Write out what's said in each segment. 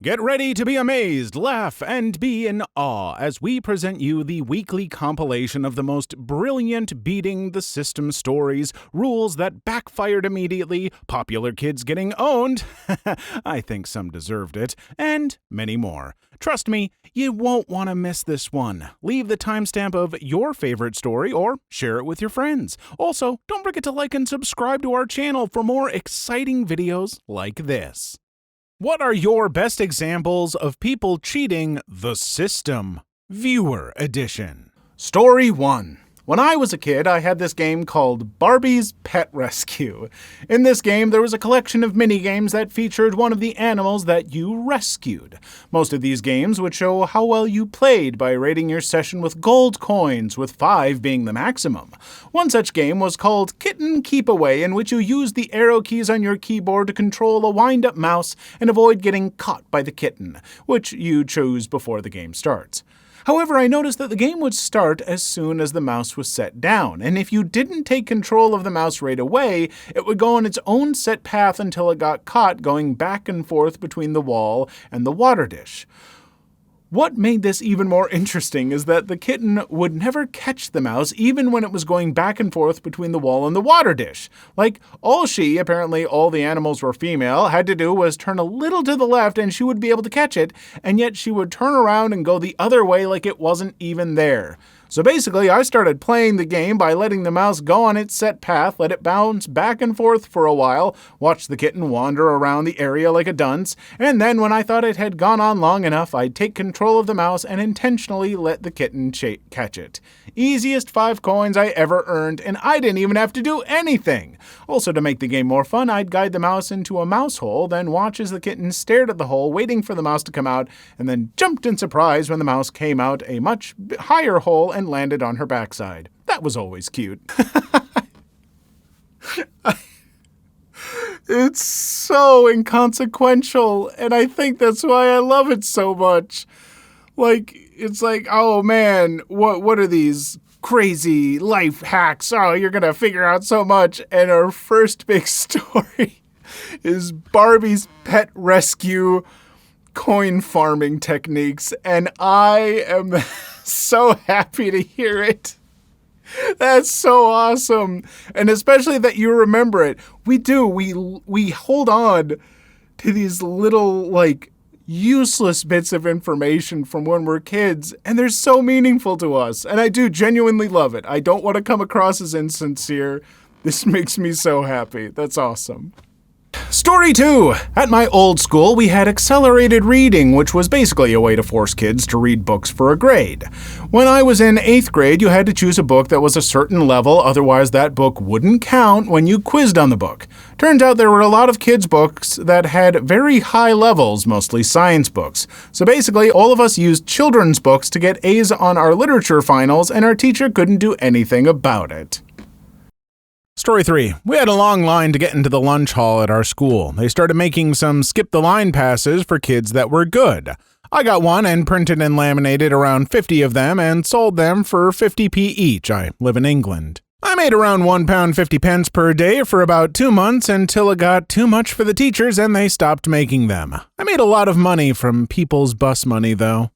Get ready to be amazed, laugh, and be in awe as we present you the weekly compilation of the most brilliant beating the system stories, rules that backfired immediately, popular kids getting owned, I think some deserved it, and many more. Trust me, you won't want to miss this one. Leave the timestamp of your favorite story or share it with your friends. Also, don't forget to like and subscribe to our channel for more exciting videos like this. What are your best examples of people cheating the system? Viewer Edition. Story 1. When I was a kid, I had this game called Barbie's Pet Rescue. In this game, there was a collection of mini-games that featured one of the animals that you rescued. Most of these games would show how well you played by rating your session with gold coins, with 5 being the maximum. One such game was called Kitten Keep Away, in which you used the arrow keys on your keyboard to control a wind-up mouse and avoid getting caught by the kitten, which you choose before the game starts. However, I noticed that the game would start as soon as the mouse was set down, and if you didn't take control of the mouse right away, it would go on its own set path until it got caught going back and forth between the wall and the water dish. What made this even more interesting is that the kitten would never catch the mouse even when it was going back and forth between the wall and the water dish. Like, apparently all the animals were female, had to do was turn a little to the left and she would be able to catch it, and yet she would turn around and go the other way like it wasn't even there. So basically, I started playing the game by letting the mouse go on its set path, let it bounce back and forth for a while, watch the kitten wander around the area like a dunce, and then when I thought it had gone on long enough, I'd take control of the mouse and intentionally let the kitten catch it. Easiest 5 coins I ever earned, and I didn't even have to do anything. Also, to make the game more fun, I'd guide the mouse into a mouse hole, then watch as the kitten stared at the hole, waiting for the mouse to come out, and then jumped in surprise when the mouse came out a much higher hole and landed on her backside. That was always cute. It's so inconsequential, and I think that's why I love it so much. It's like, oh man, what are these crazy life hacks? Oh, you're gonna figure out so much. And our first big story is Barbie's Pet Rescue coin farming techniques, and I am so happy to hear it. That's so awesome. And especially that you remember it. We hold on to these little, useless bits of information from when we're kids, and they're so meaningful to us. And I do genuinely love it. I don't want to come across as insincere. This makes me so happy. That's awesome. Story 2. At my old school, we had accelerated reading, which was basically a way to force kids to read books for a grade. When I was in 8th grade, you had to choose a book that was a certain level, otherwise that book wouldn't count when you quizzed on the book. Turns out there were a lot of kids' books that had very high levels, mostly science books. So basically, all of us used children's books to get A's on our literature finals, and our teacher couldn't do anything about it. Story 3. We had a long line to get into the lunch hall at our school. They started making some skip-the-line passes for kids that were good. I got one and printed and laminated around 50 of them and sold them for 50p each. I live in England. I made around £1.50 per day for about 2 months until it got too much for the teachers and they stopped making them. I made a lot of money from people's bus money, though.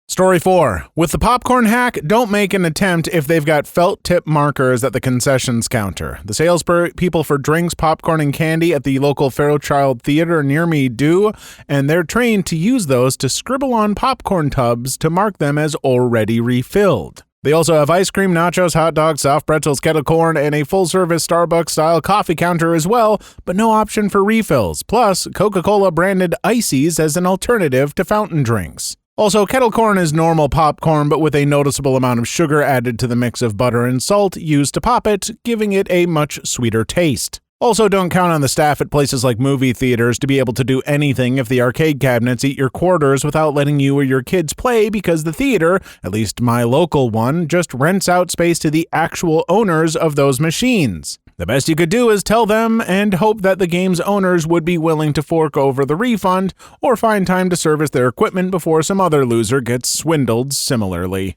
Story 4. With the popcorn hack, don't make an attempt if they've got felt tip markers at the concessions counter. The salespeople for drinks, popcorn, and candy at the local Fairchild Theater near me do, and they're trained to use those to scribble on popcorn tubs to mark them as already refilled. They also have ice cream, nachos, hot dogs, soft pretzels, kettle corn, and a full-service Starbucks-style coffee counter as well, but no option for refills, plus Coca-Cola branded ices as an alternative to fountain drinks. Also, kettle corn is normal popcorn, but with a noticeable amount of sugar added to the mix of butter and salt used to pop it, giving it a much sweeter taste. Also, don't count on the staff at places like movie theaters to be able to do anything if the arcade cabinets eat your quarters without letting you or your kids play because the theater, at least my local one, just rents out space to the actual owners of those machines. The best you could do is tell them and hope that the game's owners would be willing to fork over the refund or find time to service their equipment before some other loser gets swindled similarly.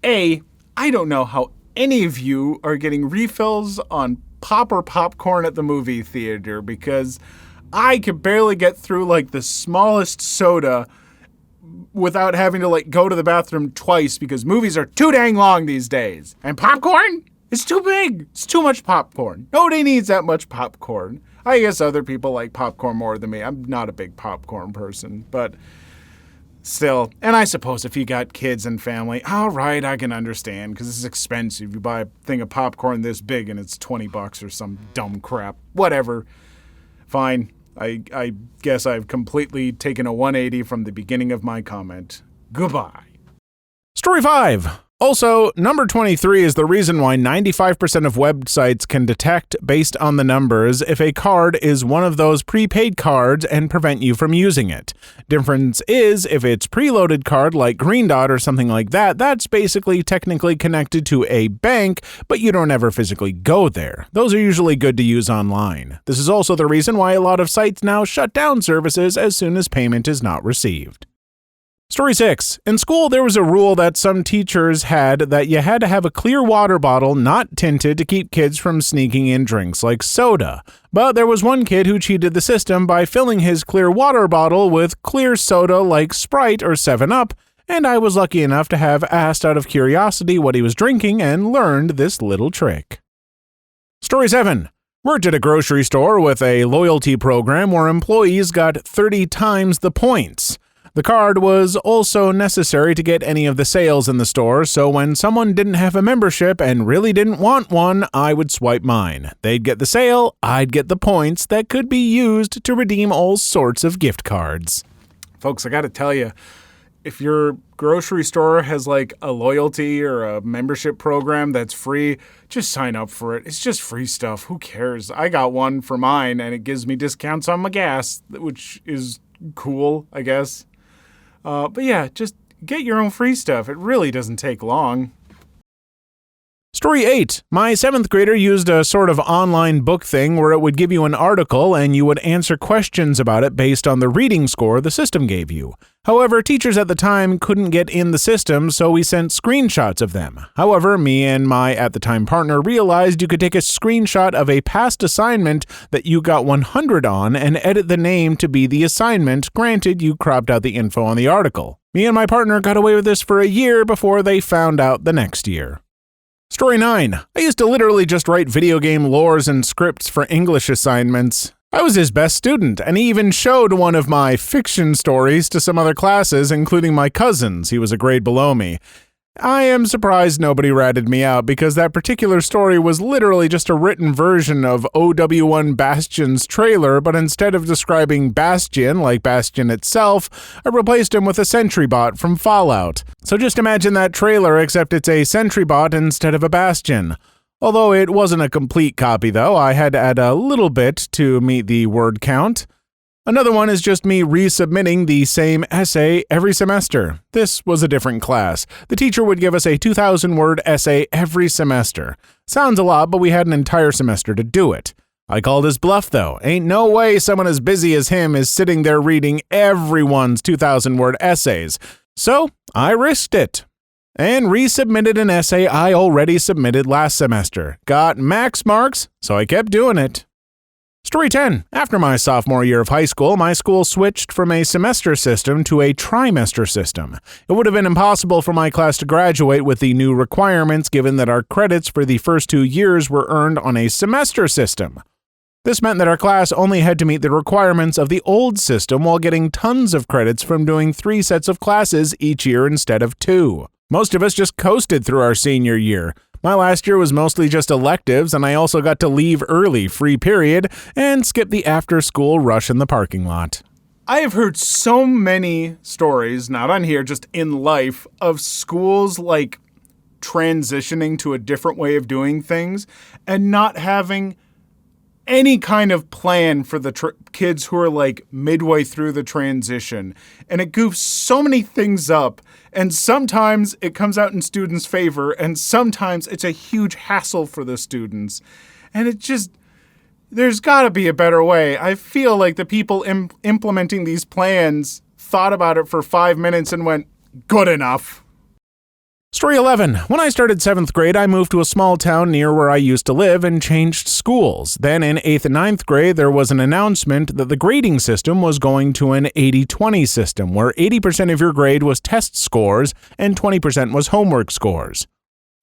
I don't know how any of you are getting refills on pop or popcorn at the movie theater because I could barely get through like the smallest soda without having to like go to the bathroom twice because movies are too dang long these days. And popcorn? It's too big. It's too much popcorn. Nobody needs that much popcorn. I guess other people like popcorn more than me. I'm not a big popcorn person, but still. And I suppose if you got kids and family, all right, I can understand because it's expensive. You buy a thing of popcorn this big and it's $20 or some dumb crap. Whatever. Fine. I guess I've completely taken a 180 from the beginning of my comment. Goodbye. Story 5. Also, number 23 is the reason why 95% of websites can detect, based on the numbers, if a card is one of those prepaid cards and prevent you from using it. Difference is, if it's preloaded card like Green Dot or something like that, that's basically technically connected to a bank, but you don't ever physically go there. Those are usually good to use online. This is also the reason why a lot of sites now shut down services as soon as payment is not received. Story 6. In school, there was a rule that some teachers had that you had to have a clear water bottle not tinted to keep kids from sneaking in drinks like soda. But there was one kid who cheated the system by filling his clear water bottle with clear soda like Sprite or 7-Up, and I was lucky enough to have asked out of curiosity what he was drinking and learned this little trick. Story 7. Worked at a grocery store with a loyalty program where employees got 30 times the points. The card was also necessary to get any of the sales in the store, so when someone didn't have a membership and really didn't want one, I would swipe mine. They'd get the sale, I'd get the points that could be used to redeem all sorts of gift cards. Folks, I gotta tell you, if your grocery store has like a loyalty or a membership program that's free, just sign up for it. It's just free stuff. Who cares? I got one for mine and it gives me discounts on my gas, which is cool, I guess. But yeah, just get your own free stuff. It really doesn't take long. Story 8. My 7th grader used a sort of online book thing where it would give you an article and you would answer questions about it based on the reading score the system gave you. However, teachers at the time couldn't get in the system, so we sent screenshots of them. However, me and my at-the-time partner realized you could take a screenshot of a past assignment that you got 100 on and edit the name to be the assignment, granted you cropped out the info on the article. Me and my partner got away with this for a year before they found out the next year. Story 9. I used to literally just write video game lores and scripts for English assignments. I was his best student, and he even showed one of my fiction stories to some other classes, including my cousins. He was a grade below me. I am surprised nobody ratted me out because that particular story was literally just a written version of OW1 Bastion's trailer, but instead of describing Bastion like Bastion itself, I replaced him with a sentry bot from Fallout. So just imagine that trailer except it's a sentry bot instead of a Bastion. Although it wasn't a complete copy though, I had to add a little bit to meet the word count. Another one is just me resubmitting the same essay every semester. This was a different class. The teacher would give us a 2,000-word essay every semester. Sounds a lot, but we had an entire semester to do it. I called his bluff, though. Ain't no way someone as busy as him is sitting there reading everyone's 2,000-word essays. So I risked it and resubmitted an essay I already submitted last semester. Got max marks, so I kept doing it. Story 10. After my sophomore year of high school, my school switched from a semester system to a trimester system. It would have been impossible for my class to graduate with the new requirements given that our credits for the first 2 years were earned on a semester system. This meant that our class only had to meet the requirements of the old system while getting tons of credits from doing 3 sets of classes each year instead of 2. Most of us just coasted through our senior year. My last year was mostly just electives, and I also got to leave early, free period, and skip the after-school rush in the parking lot. I have heard so many stories, not on here, just in life, of schools like transitioning to a different way of doing things and not having any kind of plan for the kids who are like midway through the transition. And it goofs so many things up. And sometimes it comes out in students' favor, and sometimes it's a huge hassle for the students. And it just, there's got to be a better way. I feel like the people implementing these plans thought about it for 5 minutes and went, good enough. Story 11. When I started 7th grade, I moved to a small town near where I used to live and changed schools. Then in 8th and 9th grade, there was an announcement that the grading system was going to an 80-20 system, where 80% of your grade was test scores and 20% was homework scores.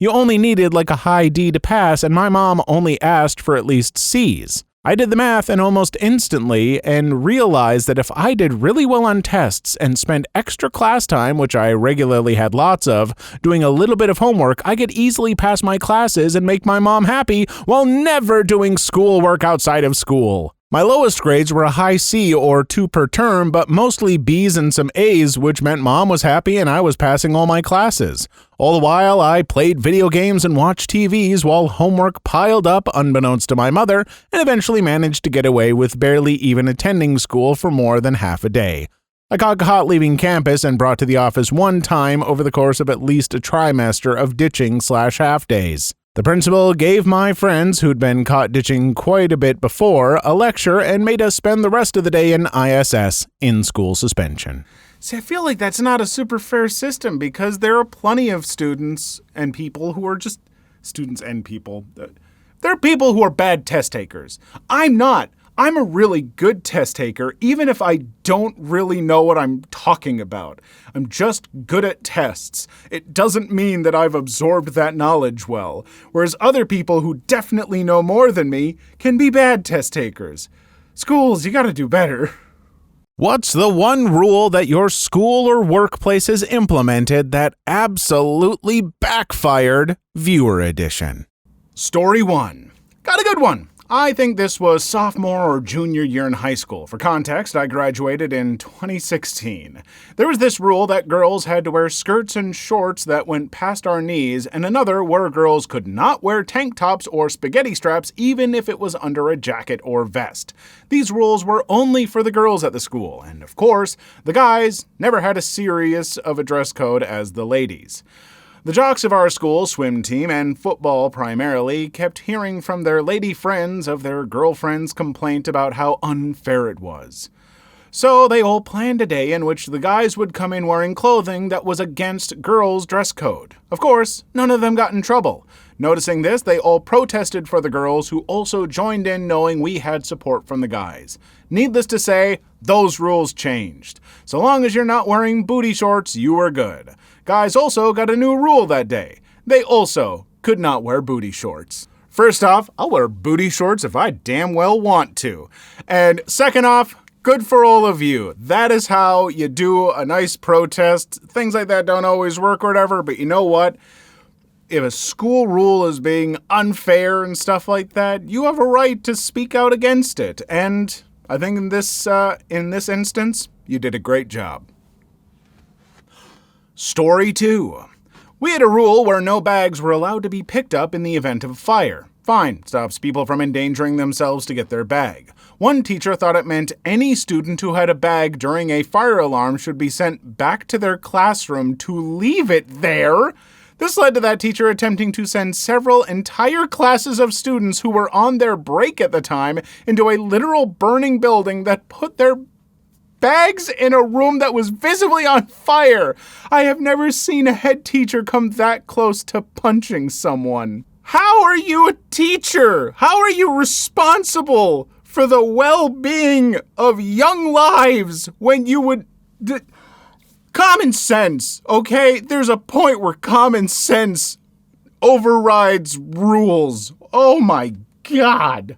You only needed like a high D to pass, and my mom only asked for at least C's. I did the math and almost instantly and realized that if I did really well on tests and spent extra class time, which I regularly had lots of, doing a little bit of homework, I could easily pass my classes and make my mom happy while never doing schoolwork outside of school. My lowest grades were a high C or 2 per term, but mostly B's and some A's, which meant mom was happy and I was passing all my classes. All the while, I played video games and watched TVs while homework piled up unbeknownst to my mother, and eventually managed to get away with barely even attending school for more than half a day. I got caught leaving campus and brought to the office one time over the course of at least a trimester of ditching/half days. The principal gave my friends, who'd been caught ditching quite a bit before, a lecture and made us spend the rest of the day in ISS, in-school suspension. See, I feel like that's not a super fair system because there are plenty of students and people who are just students and people. There are people who are bad test takers. I'm not. I'm a really good test taker, even if I don't really know what I'm talking about. I'm just good at tests. It doesn't mean that I've absorbed that knowledge well, whereas other people who definitely know more than me can be bad test takers. Schools, you gotta do better. What's the one rule that your school or workplace has implemented that absolutely backfired? Viewer edition. Story 1. Got a good one. I think this was sophomore or junior year in high school. For context, I graduated in 2016. There was this rule that girls had to wear skirts and shorts that went past our knees, and another where girls could not wear tank tops or spaghetti straps even if it was under a jacket or vest. These rules were only for the girls at the school, and of course, the guys never had as serious of a dress code as the ladies. The jocks of our school, swim team, and football primarily, kept hearing from their lady friends of their girlfriends' complaint about how unfair it was. So they all planned a day in which the guys would come in wearing clothing that was against girls' dress code. Of course, none of them got in trouble. Noticing this, they all protested for the girls, who also joined in knowing we had support from the guys. Needless to say, those rules changed. So long as you're not wearing booty shorts, you were good. Guys also got a new rule that day. They also could not wear booty shorts. First off, I'll wear booty shorts if I damn well want to. And second off, good for all of you. That is how you do a nice protest. Things like that don't always work or whatever, but you know what? If a school rule is being unfair and stuff like that, you have a right to speak out against it. And I think in this instance, you did a great job. Story 2. We had a rule where no bags were allowed to be picked up in the event of a fire. Fine, stops people from endangering themselves to get their bag. One teacher thought it meant any student who had a bag during a fire alarm should be sent back to their classroom to leave it there. This led to that teacher attempting to send several entire classes of students who were on their break at the time into a literal burning building that put their bags in a room that was visibly on fire. I have never seen a head teacher come that close to punching someone. How are you a teacher? How are you responsible for the well-being of young lives when you would... Common sense, okay? There's a point where common sense overrides rules. Oh my God.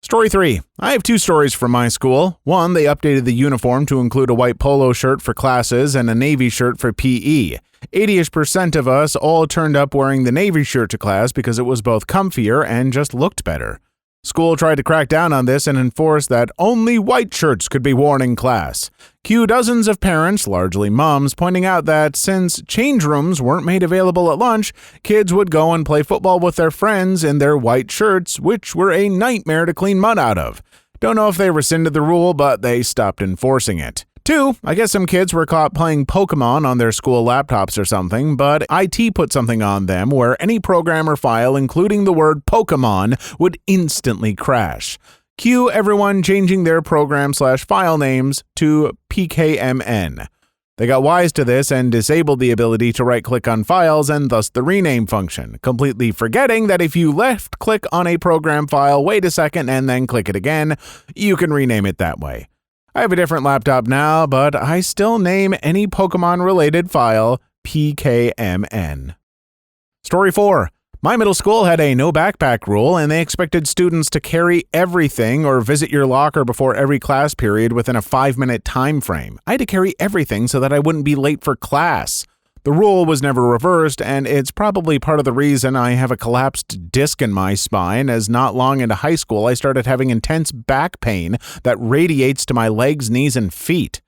Story 3. I have 2 stories from my school. One, they updated the uniform to include a white polo shirt for classes and a navy shirt for PE. 80% of us all turned up wearing the navy shirt to class because it was both comfier and just looked better. School tried to crack down on this and enforce that only white shirts could be worn in class. Cue dozens of parents, largely moms, pointing out that since change rooms weren't made available at lunch, kids would go and play football with their friends in their white shirts, which were a nightmare to clean mud out of. Don't know if they rescinded the rule, but they stopped enforcing it. 2, I guess some kids were caught playing Pokemon on their school laptops or something, but IT put something on them where any program or file including the word Pokemon would instantly crash. Cue everyone changing their program/file names to PKMN. They got wise to this and disabled the ability to right-click on files and thus the rename function, completely forgetting that if you left-click on a program file, wait a second, and then click it again, you can rename it that way. I have a different laptop now, but I still name any Pokemon-related file PKMN. Story 4. My middle school had a no backpack rule, and they expected students to carry everything or visit your locker before every class period within a 5-minute time frame. I had to carry everything so that I wouldn't be late for class. The rule was never reversed, and it's probably part of the reason I have a collapsed disc in my spine, as not long into high school I started having intense back pain that radiates to my legs, knees, and feet.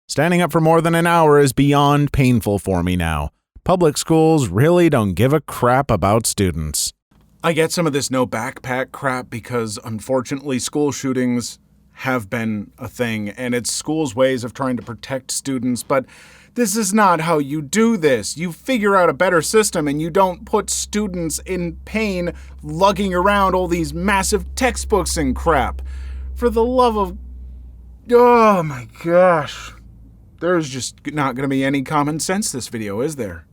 Standing up for more than an hour is beyond painful for me now. Public schools really don't give a crap about students. I get some of this no backpack crap because, unfortunately, school shootings have been a thing, and it's schools' ways of trying to protect students, but this is not how you do this. You figure out a better system, and you don't put students in pain lugging around all these massive textbooks and crap. For the love of... Oh my gosh. There's just not going to be any common sense this video, is there?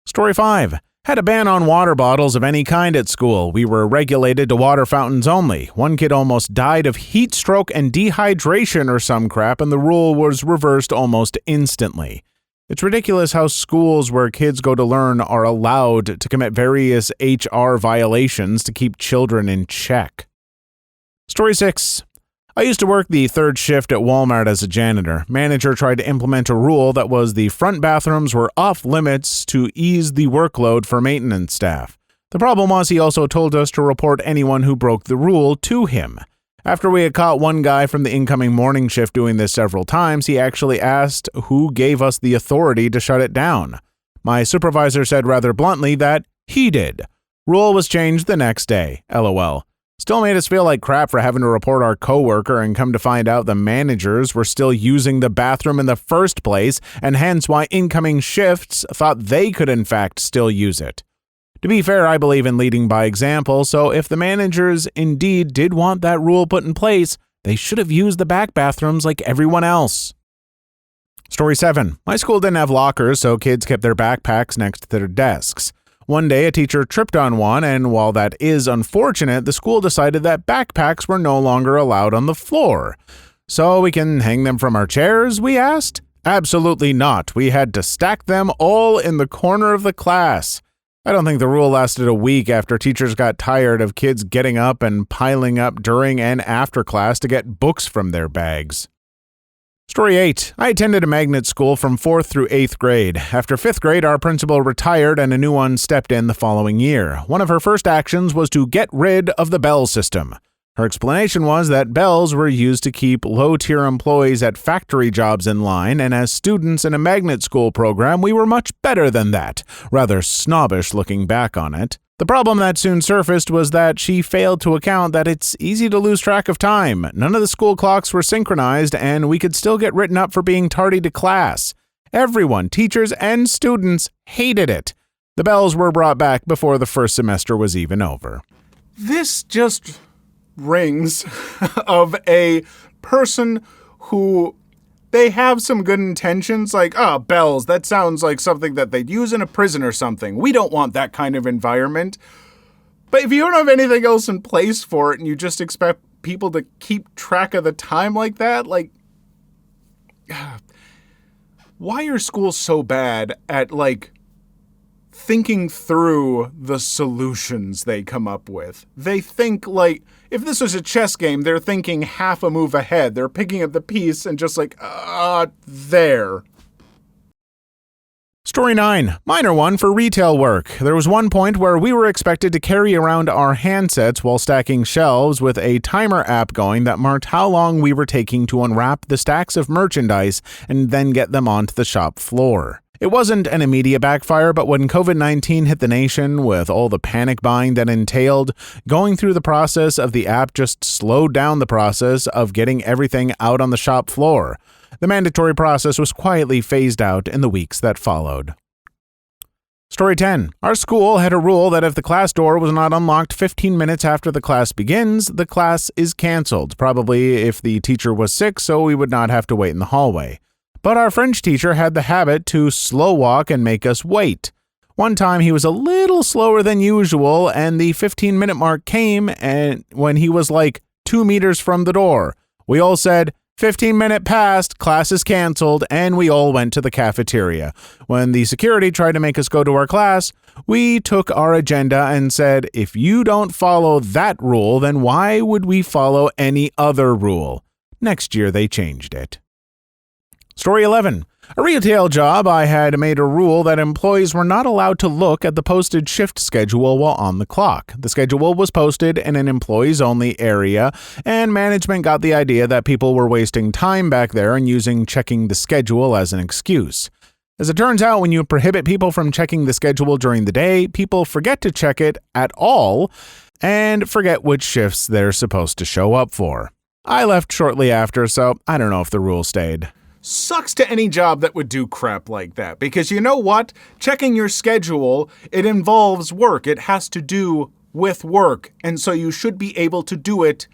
Story 5. Had a ban on water bottles of any kind at school. We were regulated to water fountains only. One kid almost died of heat stroke and dehydration or some crap, and the rule was reversed almost instantly. It's ridiculous how schools where kids go to learn are allowed to commit various HR violations to keep children in check. Story 6. I used to work the third shift at Walmart as a janitor. Manager tried to implement a rule that was the front bathrooms were off limits to ease the workload for maintenance staff. The problem was he also told us to report anyone who broke the rule to him. After we had caught one guy from the incoming morning shift doing this several times, he actually asked who gave us the authority to shut it down. My supervisor said rather bluntly that he did. Rule was changed the next day. LOL. Still made us feel like crap for having to report our coworker, and come to find out the managers were still using the bathroom in the first place, and hence why incoming shifts thought they could in fact still use it. To be fair, I believe in leading by example, so if the managers indeed did want that rule put in place, they should have used the back bathrooms like everyone else. Story 7. My school didn't have lockers, so kids kept their backpacks next to their desks. One day, a teacher tripped on one, and while that is unfortunate, the school decided that backpacks were no longer allowed on the floor. So we can hang them from our chairs, we asked? Absolutely not. We had to stack them all in the corner of the class. I don't think the rule lasted a week after teachers got tired of kids getting up and piling up during and after class to get books from their bags. Story 8. I attended a magnet school from 4th through 8th grade. After 5th grade, our principal retired and a new one stepped in the following year. One of her first actions was to get rid of the bell system. Her explanation was that bells were used to keep low-tier employees at factory jobs in line, and as students in a magnet school program, we were much better than that. Rather snobbish looking back on it. The problem that soon surfaced was that she failed to account that it's easy to lose track of time. None of the school clocks were synchronized, and we could still get written up for being tardy to class. Everyone, teachers and students, hated it. The bells were brought back before the first semester was even over. This just rings of a person who they have some good intentions, like, bells, that sounds like something that they'd use in a prison or something. We don't want that kind of environment. But if you don't have anything else in place for it and you just expect people to keep track of the time like that, like, why are schools so bad at, thinking through the solutions they come up with? They think, if this was a chess game, they're thinking half a move ahead. They're picking up the piece and just there. Story 9. Minor one for retail work. There was one point where we were expected to carry around our handsets while stacking shelves with a timer app going that marked how long we were taking to unwrap the stacks of merchandise and then get them onto the shop floor. It wasn't an immediate backfire, but when COVID-19 hit the nation with all the panic buying that entailed, going through the process of the app just slowed down the process of getting everything out on the shop floor. The mandatory process was quietly phased out in the weeks that followed. Story 10. Our school had a rule that if the class door was not unlocked 15 minutes after the class begins, the class is canceled, probably if the teacher was sick, so we would not have to wait in the hallway. but our French teacher had the habit to slow walk and make us wait. One time he was a little slower than usual, and the 15-minute mark came and when he was like 2 meters from the door. We all said, 15-minute passed, class is canceled, and we all went to the cafeteria. When the security tried to make us go to our class, we took our agenda and said, if you don't follow that rule, then why would we follow any other rule? Next year they changed it. Story 11. A retail job, I had made a rule that employees were not allowed to look at the posted shift schedule while on the clock. The schedule was posted in an employees-only area, and management got the idea that people were wasting time back there and using checking the schedule as an excuse. As it turns out, when you prohibit people from checking the schedule during the day, people forget to check it at all and forget which shifts they're supposed to show up for. I left shortly after, so I don't know if the rule stayed. Sucks to any job that would do crap like that, because you know what? Checking your schedule, it involves work. It has to do with work, and so you should be able to do it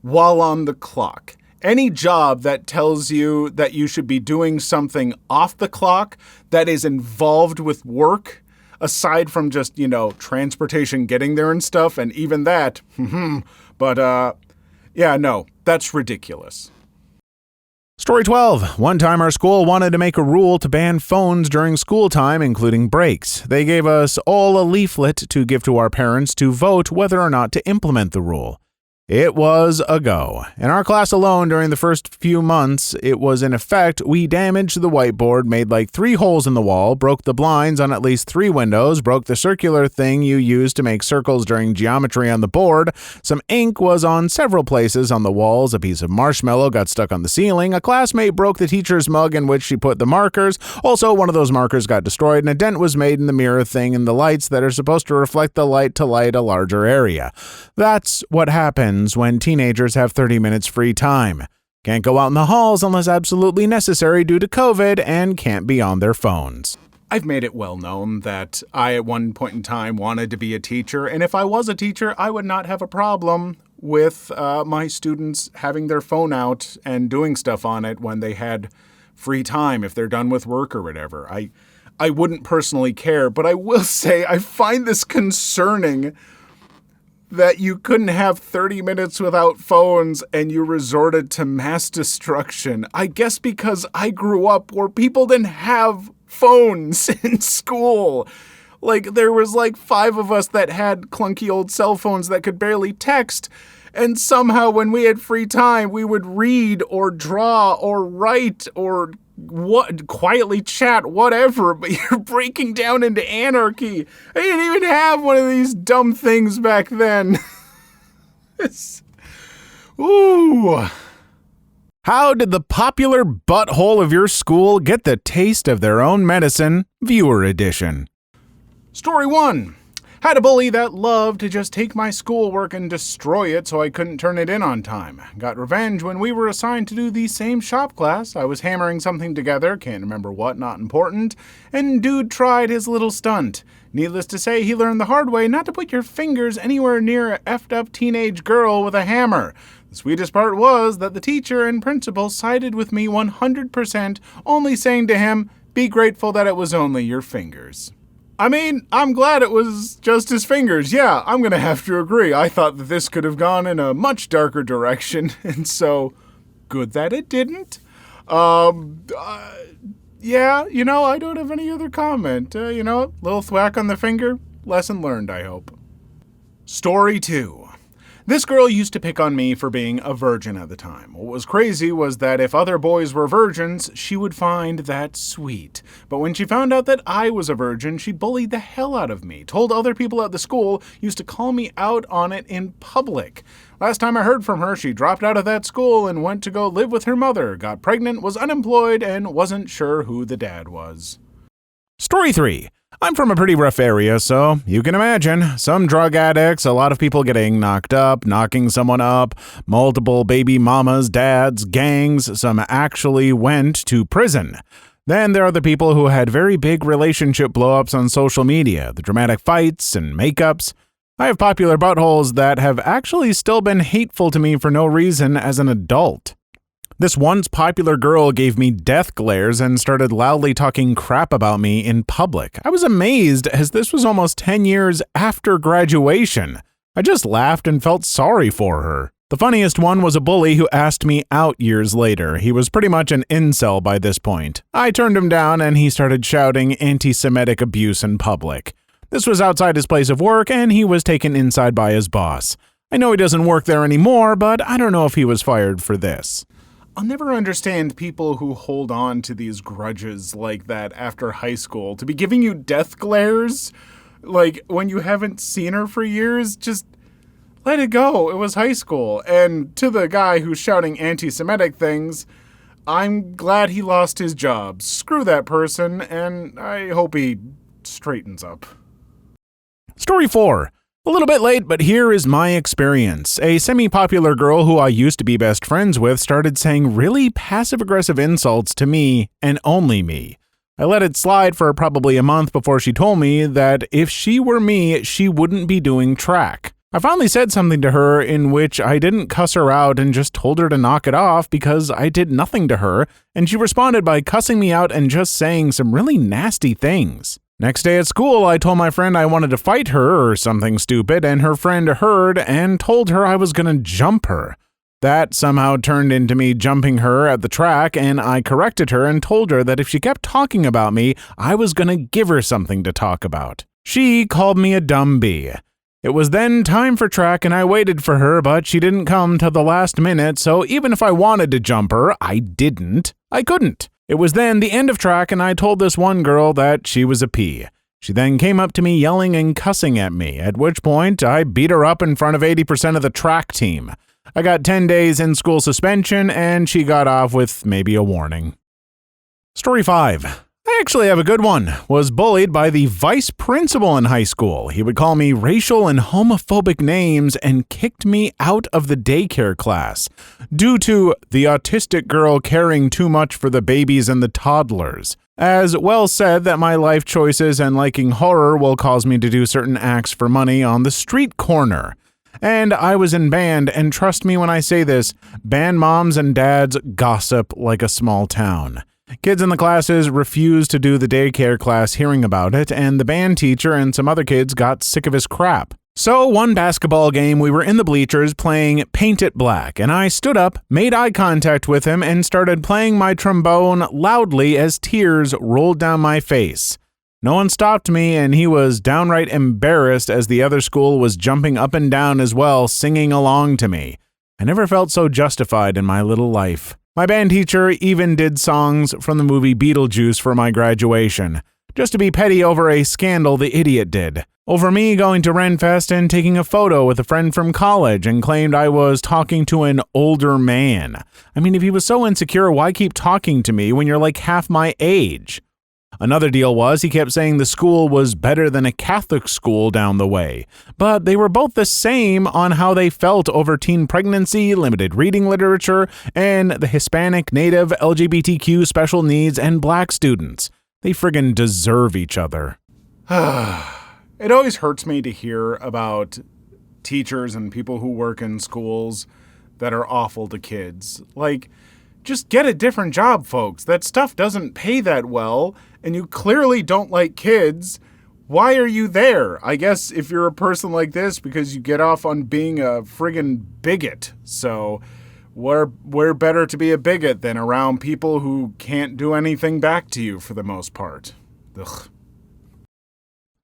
while on the clock. Any job that tells you that you should be doing something off the clock that is involved with work, aside from just, transportation getting there and stuff, and even that, that's ridiculous. Story 12. One time our school wanted to make a rule to ban phones during school time, including breaks. They gave us all a leaflet to give to our parents to vote whether or not to implement the rule. It was a go. In our class alone, during the first few months it was in effect, we damaged the whiteboard, made like 3 holes in the wall, broke the blinds on at least 3 windows, broke the circular thing you use to make circles during geometry on the board. Some ink was on several places on the walls, a piece of marshmallow got stuck on the ceiling, a classmate broke the teacher's mug in which she put the markers. Also, one of those markers got destroyed and a dent was made in the mirror thing in the lights that are supposed to reflect the light to light a larger area. That's what happens when teenagers have 30 minutes free time. Can't go out in the halls unless absolutely necessary due to COVID and can't be on their phones. I've made it well known that I at one point in time wanted to be a teacher, and if I was a teacher, I would not have a problem with my students having their phone out and doing stuff on it when they had free time, if they're done with work or whatever. I wouldn't personally care, but I will say I find this concerning that you couldn't have 30 minutes without phones and you resorted to mass destruction. I guess because I grew up where people didn't have phones in school. Like, there was like 5 of us that had clunky old cell phones that could barely text. And somehow when we had free time, we would read or draw or write or quietly chat, whatever, but you're breaking down into anarchy. I didn't even have one of these dumb things back then. Ooh. How did the popular butthole of your school get the taste of their own medicine? Viewer edition. Story 1. Had a bully that loved to just take my schoolwork and destroy it so I couldn't turn it in on time. Got revenge when we were assigned to do the same shop class. I was hammering something together, can't remember what, not important, and dude tried his little stunt. Needless to say, he learned the hard way not to put your fingers anywhere near a effed up teenage girl with a hammer. The sweetest part was that the teacher and principal sided with me 100%, only saying to him, "Be grateful that it was only your fingers." I mean, I'm glad it was just his fingers. Yeah, I'm going to have to agree. I thought that this could have gone in a much darker direction, and so good that it didn't. I don't have any other comment. Little thwack on the finger. Lesson learned, I hope. Story 2. This girl used to pick on me for being a virgin at the time. What was crazy was that if other boys were virgins, she would find that sweet. But when she found out that I was a virgin, she bullied the hell out of me, told other people at the school, used to call me out on it in public. Last time I heard from her, she dropped out of that school and went to go live with her mother, got pregnant, was unemployed, and wasn't sure who the dad was. Story 3. I'm from a pretty rough area, so you can imagine. Some drug addicts, a lot of people getting knocked up, knocking someone up, multiple baby mamas, dads, gangs, some actually went to prison. Then there are the people who had very big relationship blow-ups on social media, the dramatic fights and makeups. I have popular buttholes that have actually still been hateful to me for no reason as an adult. This once popular girl gave me death glares and started loudly talking crap about me in public. I was amazed as this was almost 10 years after graduation. I just laughed and felt sorry for her. The funniest one was a bully who asked me out years later. He was pretty much an incel by this point. I turned him down and he started shouting anti-Semitic abuse in public. This was outside his place of work and he was taken inside by his boss. I know he doesn't work there anymore, but I don't know if he was fired for this. I'll never understand people who hold on to these grudges like that after high school. To be giving you death glares, like when you haven't seen her for years, just let it go. It was high school. And to the guy who's shouting anti-Semitic things, I'm glad he lost his job. Screw that person, and I hope he straightens up. Story 4. A little bit late, but here is my experience. A semi-popular girl who I used to be best friends with started saying really passive-aggressive insults to me and only me. I let it slide for probably a month before she told me that if she were me, she wouldn't be doing track. I finally said something to her in which I didn't cuss her out and just told her to knock it off because I did nothing to her, and she responded by cussing me out and just saying some really nasty things. Next day at school, I told my friend I wanted to fight her or something stupid, and her friend heard and told her I was going to jump her. That somehow turned into me jumping her at the track, and I corrected her and told her that if she kept talking about me, I was going to give her something to talk about. She called me a dumb bee. It was then time for track, and I waited for her, but she didn't come till the last minute, so even if I wanted to jump her, I didn't. I couldn't. It was then the end of track, and I told this one girl that she was a pea. She then came up to me yelling and cussing at me, at which point I beat her up in front of 80% of the track team. I got 10 days in school suspension, and she got off with maybe a warning. Story 5. I actually have a good one. Was bullied by the vice principal in high school. He would call me racial and homophobic names and kicked me out of the daycare class due to the autistic girl caring too much for the babies and the toddlers. As well said that my life choices and liking horror will cause me to do certain acts for money on the street corner. And I was in band, and trust me when I say this, band moms and dads gossip like a small town. Kids in the classes refused to do the daycare class hearing about it, and the band teacher and some other kids got sick of his crap. So one basketball game, we were in the bleachers playing Paint It Black, and I stood up, made eye contact with him, and started playing my trombone loudly as tears rolled down my face. No one stopped me, and he was downright embarrassed as the other school was jumping up and down as well, singing along to me. I never felt so justified in my little life. My band teacher even did songs from the movie Beetlejuice for my graduation, just to be petty over a scandal the idiot did. Over me going to Renfest and taking a photo with a friend from college and claimed I was talking to an older man. I mean, if he was so insecure, why keep talking to me when you're like half my age? Another deal was he kept saying the school was better than a Catholic school down the way, but they were both the same on how they felt over teen pregnancy, limited reading literature, and the Hispanic, Native, LGBTQ special needs, and black students. They friggin' deserve each other. It always hurts me to hear about teachers and people who work in schools that are awful to kids. Like, just get a different job, folks. That stuff doesn't pay that well, and you clearly don't like kids. Why are you there? I guess if you're a person like this, because you get off on being a friggin' bigot. So, we're better to be a bigot than around people who can't do anything back to you for the most part. Ugh.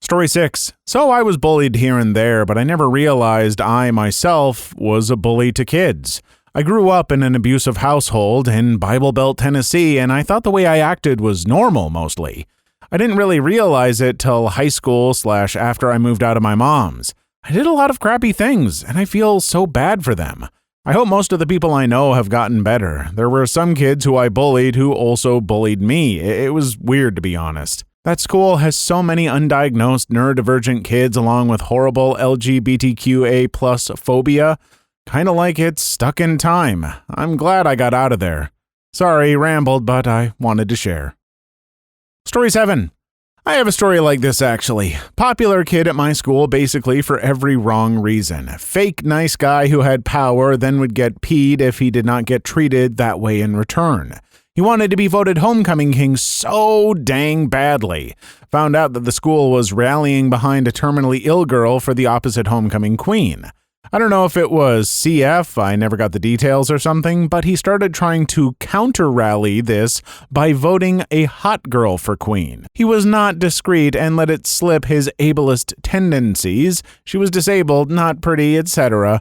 Story 6. So I was bullied here and there, but I never realized I myself was a bully to kids. I grew up in an abusive household in Bible Belt, Tennessee, and I thought the way I acted was normal mostly. I didn't really realize it till high school / after I moved out of my mom's. I did a lot of crappy things, and I feel so bad for them. I hope most of the people I know have gotten better. There were some kids who I bullied who also bullied me. It was weird, to be honest. That school has so many undiagnosed neurodivergent kids along with horrible LGBTQA+ phobia. Kind of like it's stuck in time. I'm glad I got out of there. Sorry, rambled, but I wanted to share. Story 7. I have a story like this, actually. Popular kid at my school, basically for every wrong reason. Fake nice guy who had power, then would get peed if he did not get treated that way in return. He wanted to be voted homecoming king so dang badly. Found out that the school was rallying behind a terminally ill girl for the opposite homecoming queen. I don't know if it was CF, I never got the details or something, but he started trying to counter-rally this by voting a hot girl for queen. He was not discreet and let it slip his ableist tendencies. She was disabled, not pretty, etc.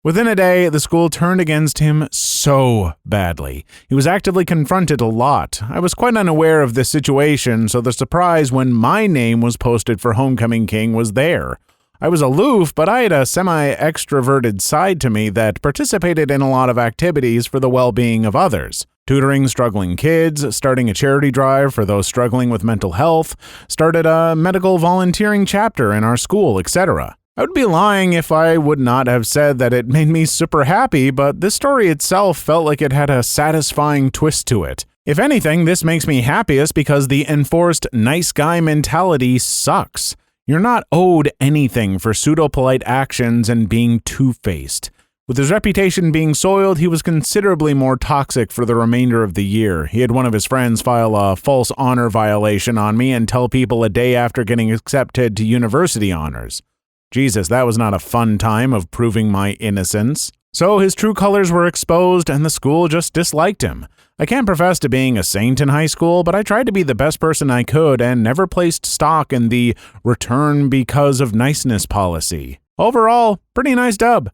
Within a day, the school turned against him so badly. He was actively confronted a lot. I was quite unaware of this situation, so the surprise when my name was posted for homecoming king was there. I was aloof, but I had a semi-extroverted side to me that participated in a lot of activities for the well-being of others. Tutoring struggling kids, starting a charity drive for those struggling with mental health, started a medical volunteering chapter in our school, etc. I would be lying if I would not have said that it made me super happy, but this story itself felt like it had a satisfying twist to it. If anything, this makes me happiest because the enforced nice guy mentality sucks. You're not owed anything for pseudo-polite actions and being two-faced. With his reputation being soiled, he was considerably more toxic for the remainder of the year. He had one of his friends file a false honor violation on me and tell people a day after getting accepted to university honors. Jesus, that was not a fun time of proving my innocence. So his true colors were exposed and the school just disliked him. I can't profess to being a saint in high school, but I tried to be the best person I could and never placed stock in the return because of niceness policy. Overall, pretty nice dub.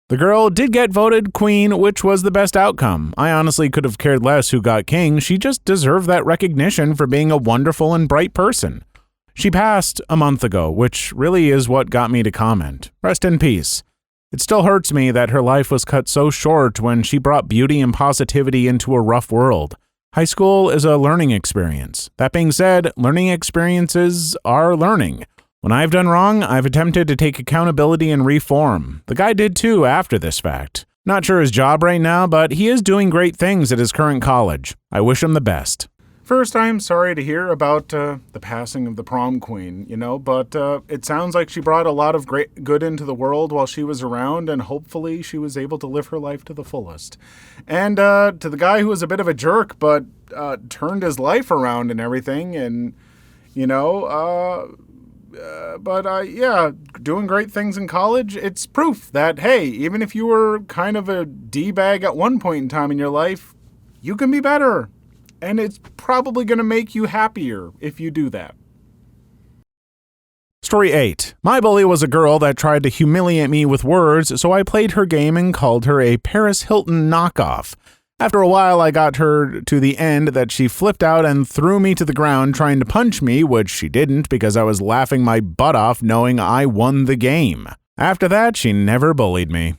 The girl did get voted queen, which was the best outcome. I honestly could have cared less who got king. She just deserved that recognition for being a wonderful and bright person. She passed a month ago, which really is what got me to comment. Rest in peace. It still hurts me that her life was cut so short when she brought beauty and positivity into a rough world. High school is a learning experience. That being said, learning experiences are learning. When I've done wrong, I've attempted to take accountability and reform. The guy did too after this fact. Not sure his job right now, but he is doing great things at his current college. I wish him the best. First, I'm sorry to hear about the passing of the prom queen, but it sounds like she brought a lot of great good into the world while she was around, and hopefully she was able to live her life to the fullest. And to the guy who was a bit of a jerk, but turned his life around and everything, and, doing great things in college, it's proof that, hey, even if you were kind of a D-bag at one point in time in your life, you can be better. And it's probably going to make you happier if you do that. Story 8. My bully was a girl that tried to humiliate me with words, so I played her game and called her a Paris Hilton knockoff. After a while, I got her to the end that she flipped out and threw me to the ground trying to punch me, which she didn't because I was laughing my butt off knowing I won the game. After that, she never bullied me.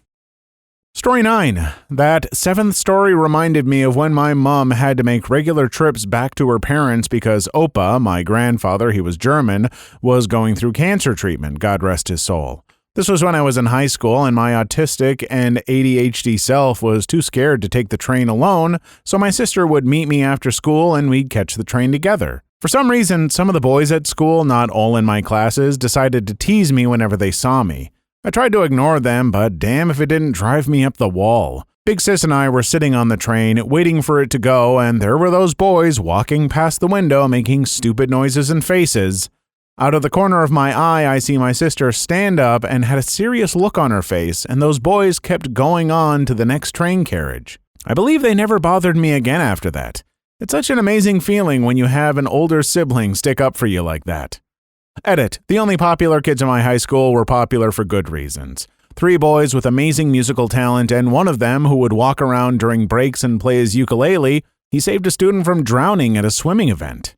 Story 9. That 7th story reminded me of when my mom had to make regular trips back to her parents because Opa, my grandfather, he was German, was going through cancer treatment, God rest his soul. This was when I was in high school and my autistic and ADHD self was too scared to take the train alone, so my sister would meet me after school and we'd catch the train together. For some reason, some of the boys at school, not all in my classes, decided to tease me whenever they saw me. I tried to ignore them, but damn if it didn't drive me up the wall. Big Sis and I were sitting on the train, waiting for it to go, and there were those boys walking past the window making stupid noises and faces. Out of the corner of my eye, I see my sister stand up and had a serious look on her face, and those boys kept going on to the next train carriage. I believe they never bothered me again after that. It's such an amazing feeling when you have an older sibling stick up for you like that. Edit. The only popular kids in my high school were popular for good reasons. 3 boys with amazing musical talent, and one of them who would walk around during breaks and play his ukulele. He saved a student from drowning at a swimming event.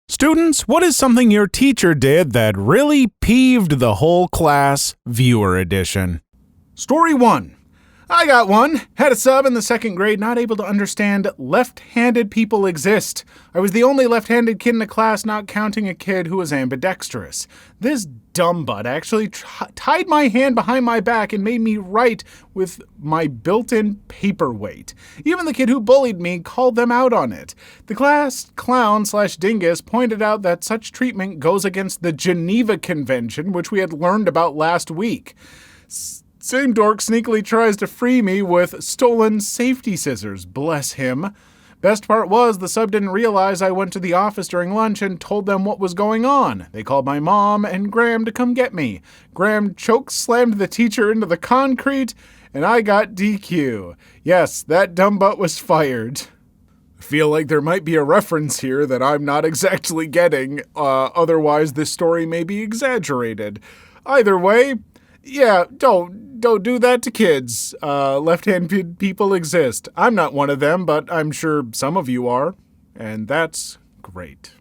Students, what is something your teacher did that really peeved the whole class? Viewer edition. Story 1. I got one. Had a sub in the second grade not able to understand left-handed people exist. I was the only left-handed kid in the class, not counting a kid who was ambidextrous. This dumb butt actually tied my hand behind my back and made me write with my built-in paperweight. Even the kid who bullied me called them out on it. The class clown/dingus pointed out that such treatment goes against the Geneva Convention, which we had learned about last week. Same dork sneakily tries to free me with stolen safety scissors, bless him. Best part was the sub didn't realize I went to the office during lunch and told them what was going on. They called my mom and Graham to come get me. Graham choke-slammed the teacher into the concrete, and I got DQ. Yes, that dumb butt was fired. I feel like there might be a reference here that I'm not exactly getting, otherwise this story may be exaggerated. Either way, yeah, don't do that to kids. Left-handed people exist. I'm not one of them, but I'm sure some of you are. And that's great.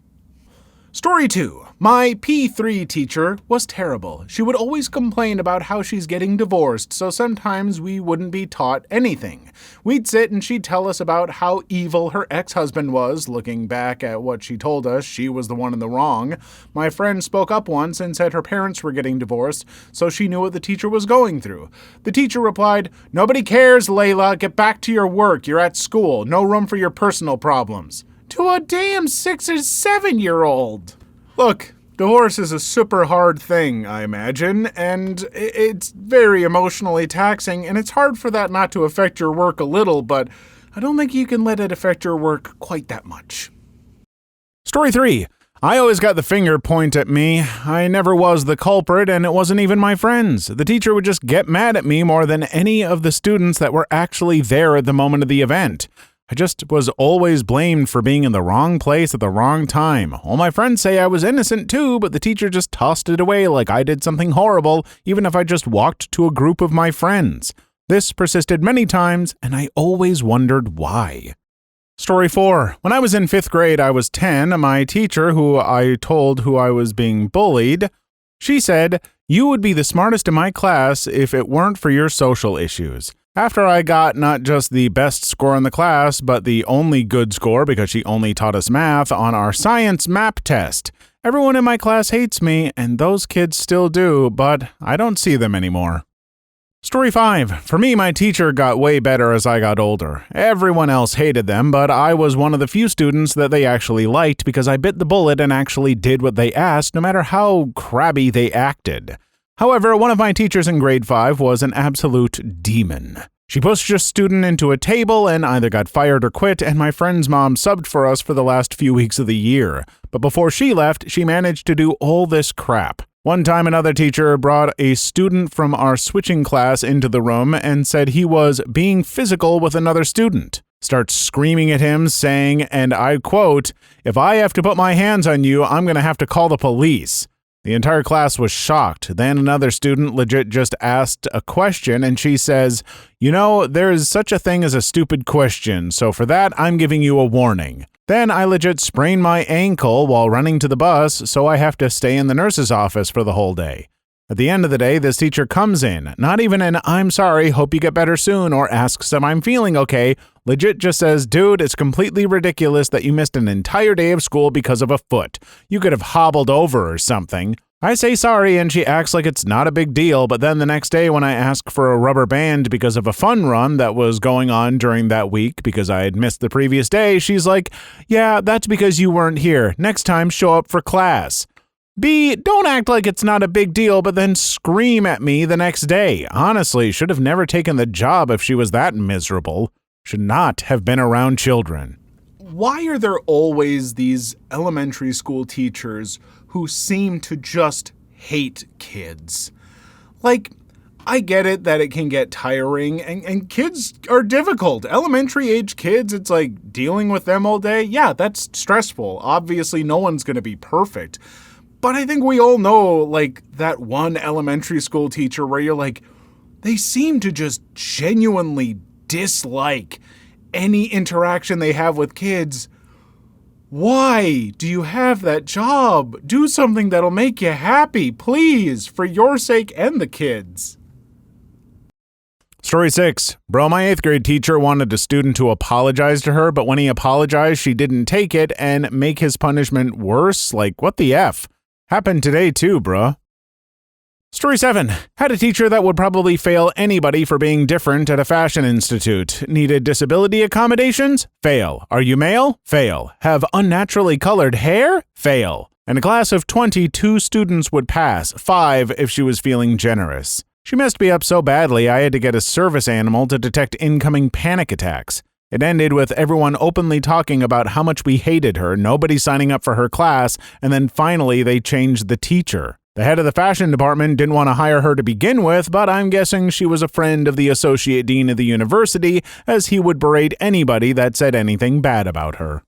Story 2. My P3 teacher was terrible. She would always complain about how she's getting divorced, so sometimes we wouldn't be taught anything. We'd sit and she'd tell us about how evil her ex-husband was. Looking back at what she told us, she was the one in the wrong. My friend spoke up once and said her parents were getting divorced, so she knew what the teacher was going through. The teacher replied, "Nobody cares, Layla. Get back to your work. You're at school. No room for your personal problems." To a damn 6 or 7-year-old. Look, divorce is a super hard thing, I imagine, and it's very emotionally taxing, and it's hard for that not to affect your work a little, but I don't think you can let it affect your work quite that much. Story 3. I always got the finger point at me. I never was the culprit, and it wasn't even my friends. The teacher would just get mad at me more than any of the students that were actually there at the moment of the event. I just was always blamed for being in the wrong place at the wrong time. All my friends say I was innocent too, but the teacher just tossed it away like I did something horrible, even if I just walked to a group of my friends. This persisted many times, and I always wondered why. Story 4. When I was in 5th grade, I was 10. My teacher, who I told who I was being bullied, she said, "You would be the smartest in my class if it weren't for your social issues." After I got not just the best score in the class, but the only good score because she only taught us math on our science map test. Everyone in my class hates me, and those kids still do, but I don't see them anymore. Story 5. For me, my teacher got way better as I got older. Everyone else hated them, but I was one of the few students that they actually liked because I bit the bullet and actually did what they asked, no matter how crabby they acted. However, one of my teachers in grade 5 was an absolute demon. She pushed a student into a table and either got fired or quit, and my friend's mom subbed for us for the last few weeks of the year. But before she left, she managed to do all this crap. One time, another teacher brought a student from our switching class into the room and said he was being physical with another student. Starts screaming at him, saying, and I quote, "If I have to put my hands on you, I'm going to have to call the police." The entire class was shocked. Then another student legit just asked a question, and she says, "You know, there is such a thing as a stupid question, so for that, I'm giving you a warning." Then I legit sprained my ankle while running to the bus, so I have to stay in the nurse's office for the whole day. At the end of the day, this teacher comes in, not even an "I'm sorry, hope you get better soon," or asks if I'm feeling okay. Legit just says, "Dude, it's completely ridiculous that you missed an entire day of school because of a foot. You could have hobbled over or something." I say sorry, and she acts like it's not a big deal, but then the next day when I ask for a rubber band because of a fun run that was going on during that week because I had missed the previous day, she's like, "Yeah, that's because you weren't here. Next time, show up for class." B, don't act like it's not a big deal, but then scream at me the next day. Honestly, should have never taken the job if she was that miserable. Should not have been around children. Why are there always these elementary school teachers who seem to just hate kids? Like, I get it that it can get tiring, and kids are difficult. Elementary age kids, it's like dealing with them all day. Yeah, that's stressful. Obviously, no one's going to be perfect. But I think we all know, like, that one elementary school teacher where you're like, they seem to just genuinely dislike any interaction they have with kids. Why do you have that job? Do something that'll make you happy, please, for your sake and the kids. Story 6. Bro, my 8th grade teacher wanted a student to apologize to her, but when he apologized, she didn't take it and make his punishment worse? Like, what the F? Happened today too, bro. Story 7. Had a teacher that would probably fail anybody for being different at a fashion institute. Needed disability accommodations? Fail. Are you male? Fail. Have unnaturally colored hair? Fail. In a class of 22 students would pass, 5 if she was feeling generous. She messed me up so badly I had to get a service animal to detect incoming panic attacks. It ended with everyone openly talking about how much we hated her, nobody signing up for her class, and then finally they changed the teacher. The head of the fashion department didn't want to hire her to begin with, but I'm guessing she was a friend of the associate dean of the university, as he would berate anybody that said anything bad about her.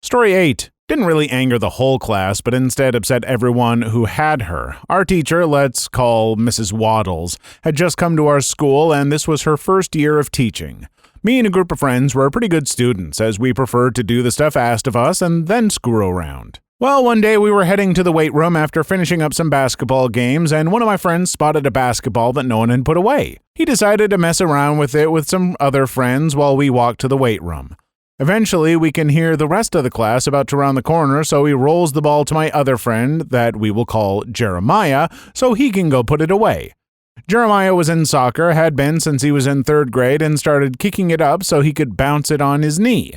Story 8. Didn't really anger the whole class, but instead upset everyone who had her. Our teacher, let's call Mrs. Waddles, had just come to our school, and this was her first year of teaching. Me and a group of friends were pretty good students, as we preferred to do the stuff asked of us and then screw around. Well, one day we were heading to the weight room after finishing up some basketball games, and one of my friends spotted a basketball that no one had put away. He decided to mess around with it with some other friends while we walked to the weight room. Eventually, we can hear the rest of the class about to round the corner, so he rolls the ball to my other friend, that we will call Jeremiah, so he can go put it away. Jeremiah was in soccer, had been since he was in 3rd grade, and started kicking it up so he could bounce it on his knee.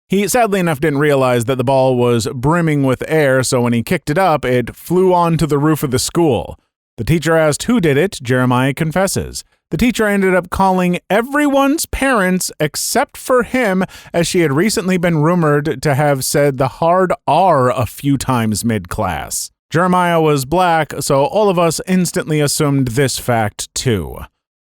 He sadly enough didn't realize that the ball was brimming with air, so when he kicked it up, it flew onto the roof of the school. The teacher asked who did it. Jeremiah confesses. The teacher ended up calling everyone's parents except for him, as she had recently been rumored to have said the hard R a few times mid-class. Jeremiah was black, so all of us instantly assumed this fact too.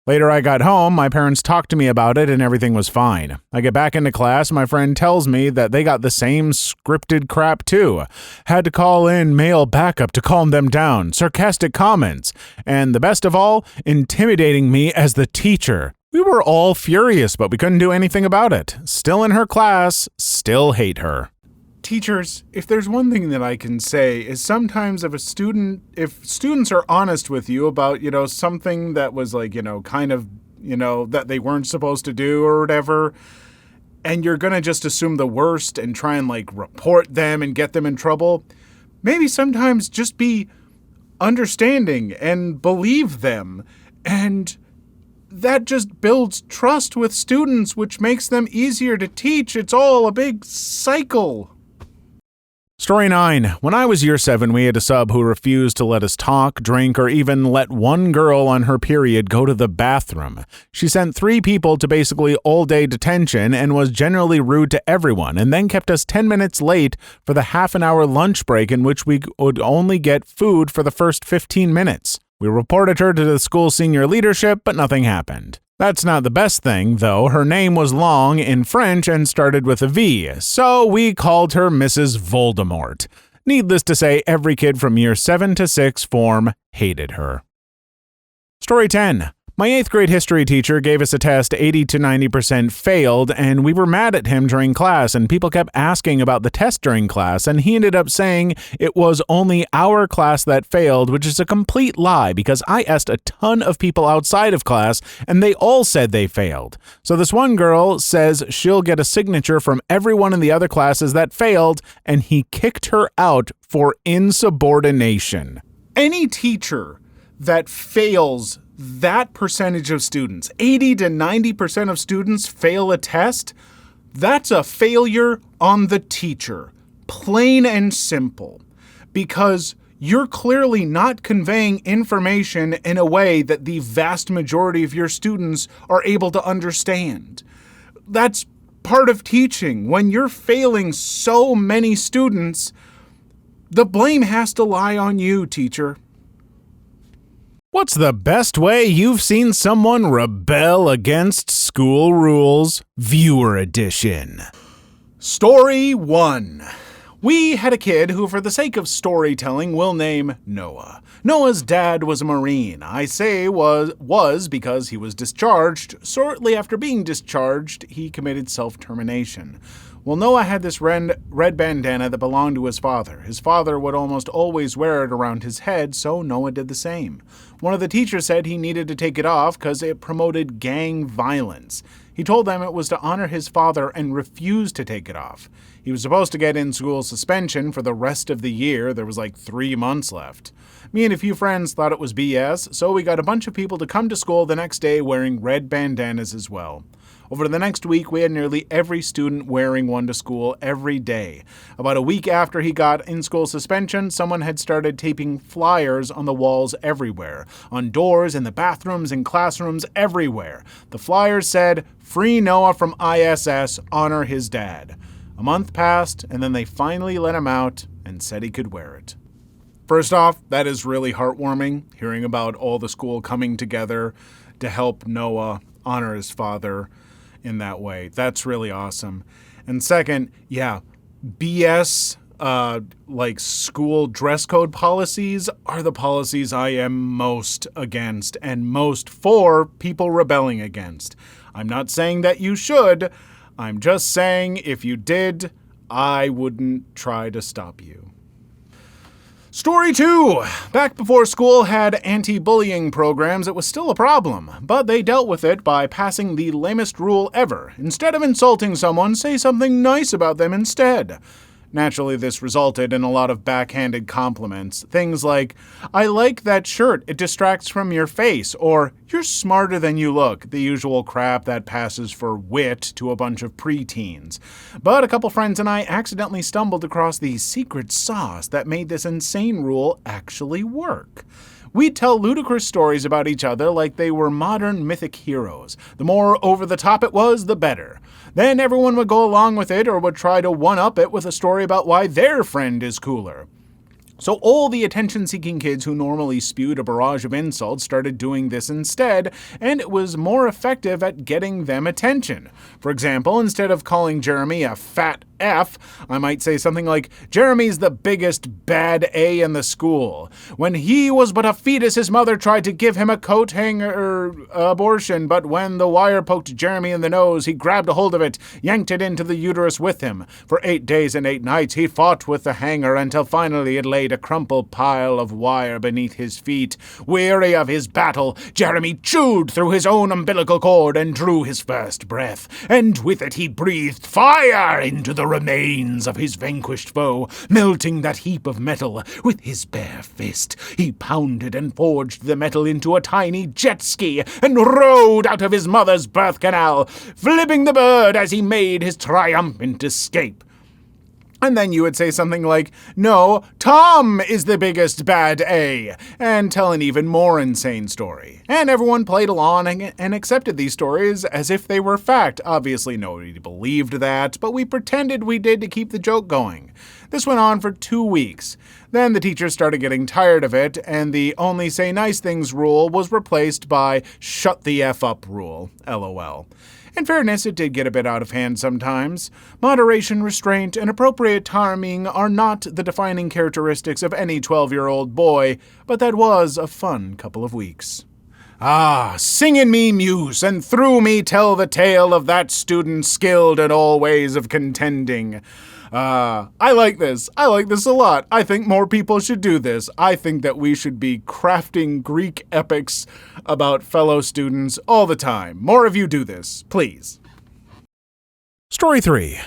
Later I got home, my parents talked to me about it, and everything was fine. I get back into class, my friend tells me that they got the same scripted crap too. Had to call in male backup to calm them down, sarcastic comments, and the best of all, intimidating me as the teacher. We were all furious, but we couldn't do anything about it. Still in her class, still hate her. Teachers, if there's one thing that I can say is sometimes if students are honest with you about, something that was like, that they weren't supposed to do or whatever, and you're going to just assume the worst and try and report them and get them in trouble, maybe sometimes just be understanding and believe them. And that just builds trust with students, which makes them easier to teach. It's all a big cycle. Story 9. When I was year 7, we had a sub who refused to let us talk, drink, or even let one girl on her period go to the bathroom. She sent 3 people to basically all-day detention and was generally rude to everyone, and then kept us 10 minutes late for the half-an-hour lunch break in which we would only get food for the first 15 minutes. We reported her to the school senior leadership, but nothing happened. That's not the best thing, though. Her name was long in French and started with a V, so we called her Mrs. Voldemort. Needless to say, every kid from year 7 to 6 form hated her. Story 10. My 8th grade history teacher gave us a test 80 to 90% failed, and we were mad at him during class, and people kept asking about the test during class, and he ended up saying it was only our class that failed, which is a complete lie because I asked a ton of people outside of class, and they all said they failed. So this one girl says she'll get a signature from everyone in the other classes that failed, and he kicked her out for insubordination. Any teacher that fails that percentage of students, 80 to 90% of students fail a test, that's a failure on the teacher. Plain and simple. Because you're clearly not conveying information in a way that the vast majority of your students are able to understand. That's part of teaching. When you're failing so many students, the blame has to lie on you, teacher. What's the best way you've seen someone rebel against school rules? Viewer edition. Story 1. We had a kid who, for the sake of storytelling, we'll name Noah. Noah's dad was a Marine. I say was because he was discharged. Shortly after being discharged, he committed self-termination. Well, Noah had this red bandana that belonged to his father. His father would almost always wear it around his head, so Noah did the same. One of the teachers said he needed to take it off because it promoted gang violence. He told them it was to honor his father and refused to take it off. He was supposed to get in-school suspension for the rest of the year. There was like 3 months left. Me and a few friends thought it was BS, so we got a bunch of people to come to school the next day wearing red bandanas as well. Over the next week, we had nearly every student wearing one to school every day. About a week after he got in-school suspension, someone had started taping flyers on the walls everywhere, on doors, in the bathrooms, in classrooms, everywhere. The flyers said, "Free Noah from ISS, honor his dad." A month passed, and then they finally let him out and said he could wear it. First off, that is really heartwarming, hearing about all the school coming together to help Noah honor his father in that way. That's really awesome. And second, BS, like school dress code policies are the policies I am most against and most for people rebelling against. I'm not saying that you should. I'm just saying if you did, I wouldn't try to stop you. Story 2. Back before school had anti-bullying programs, it was still a problem, but they dealt with it by passing the lamest rule ever. Instead of insulting someone, say something nice about them instead. Naturally, this resulted in a lot of backhanded compliments. Things like, "I like that shirt, it distracts from your face," or "You're smarter than you look," the usual crap that passes for wit to a bunch of preteens. But a couple friends and I accidentally stumbled across the secret sauce that made this insane rule actually work. We'd tell ludicrous stories about each other like they were modern mythic heroes. The more over the top it was, the better. Then everyone would go along with it or would try to one-up it with a story about why their friend is cooler. So all the attention-seeking kids who normally spewed a barrage of insults started doing this instead, and it was more effective at getting them attention. For example, instead of calling Jeremy a fat F, I might say something like, "Jeremy's the biggest bad A in the school. When he was but a fetus, his mother tried to give him a coat hanger abortion, but when the wire poked Jeremy in the nose, he grabbed a hold of it, yanked it into the uterus with him. For 8 days and 8 nights, he fought with the hanger until finally it laid a crumpled pile of wire beneath his feet. Weary of his battle, Jeremy chewed through his own umbilical cord and drew his first breath, and with it he breathed fire into the remains of his vanquished foe, melting that heap of metal with his bare fist. He pounded and forged the metal into a tiny jet ski and rode out of his mother's birth canal, flipping the bird as he made his triumphant escape." And then you would say something like, "No, Tom is the biggest bad A," and tell an even more insane story. And everyone played along and accepted these stories as if they were fact. Obviously, nobody believed that, but we pretended we did to keep the joke going. This went on for 2 weeks. Then the teachers started getting tired of it, and the only say nice things rule was replaced by shut the F up rule, LOL. In fairness, it did get a bit out of hand sometimes. Moderation, restraint, and appropriate timing are not the defining characteristics of any 12-year-old boy, but that was a fun couple of weeks. Sing in me muse, and through me tell the tale of that student skilled in all ways of contending. I like this. I like this a lot. I think more people should do this. I think that we should be crafting Greek epics about fellow students all the time. More of you do this, please. Story 3.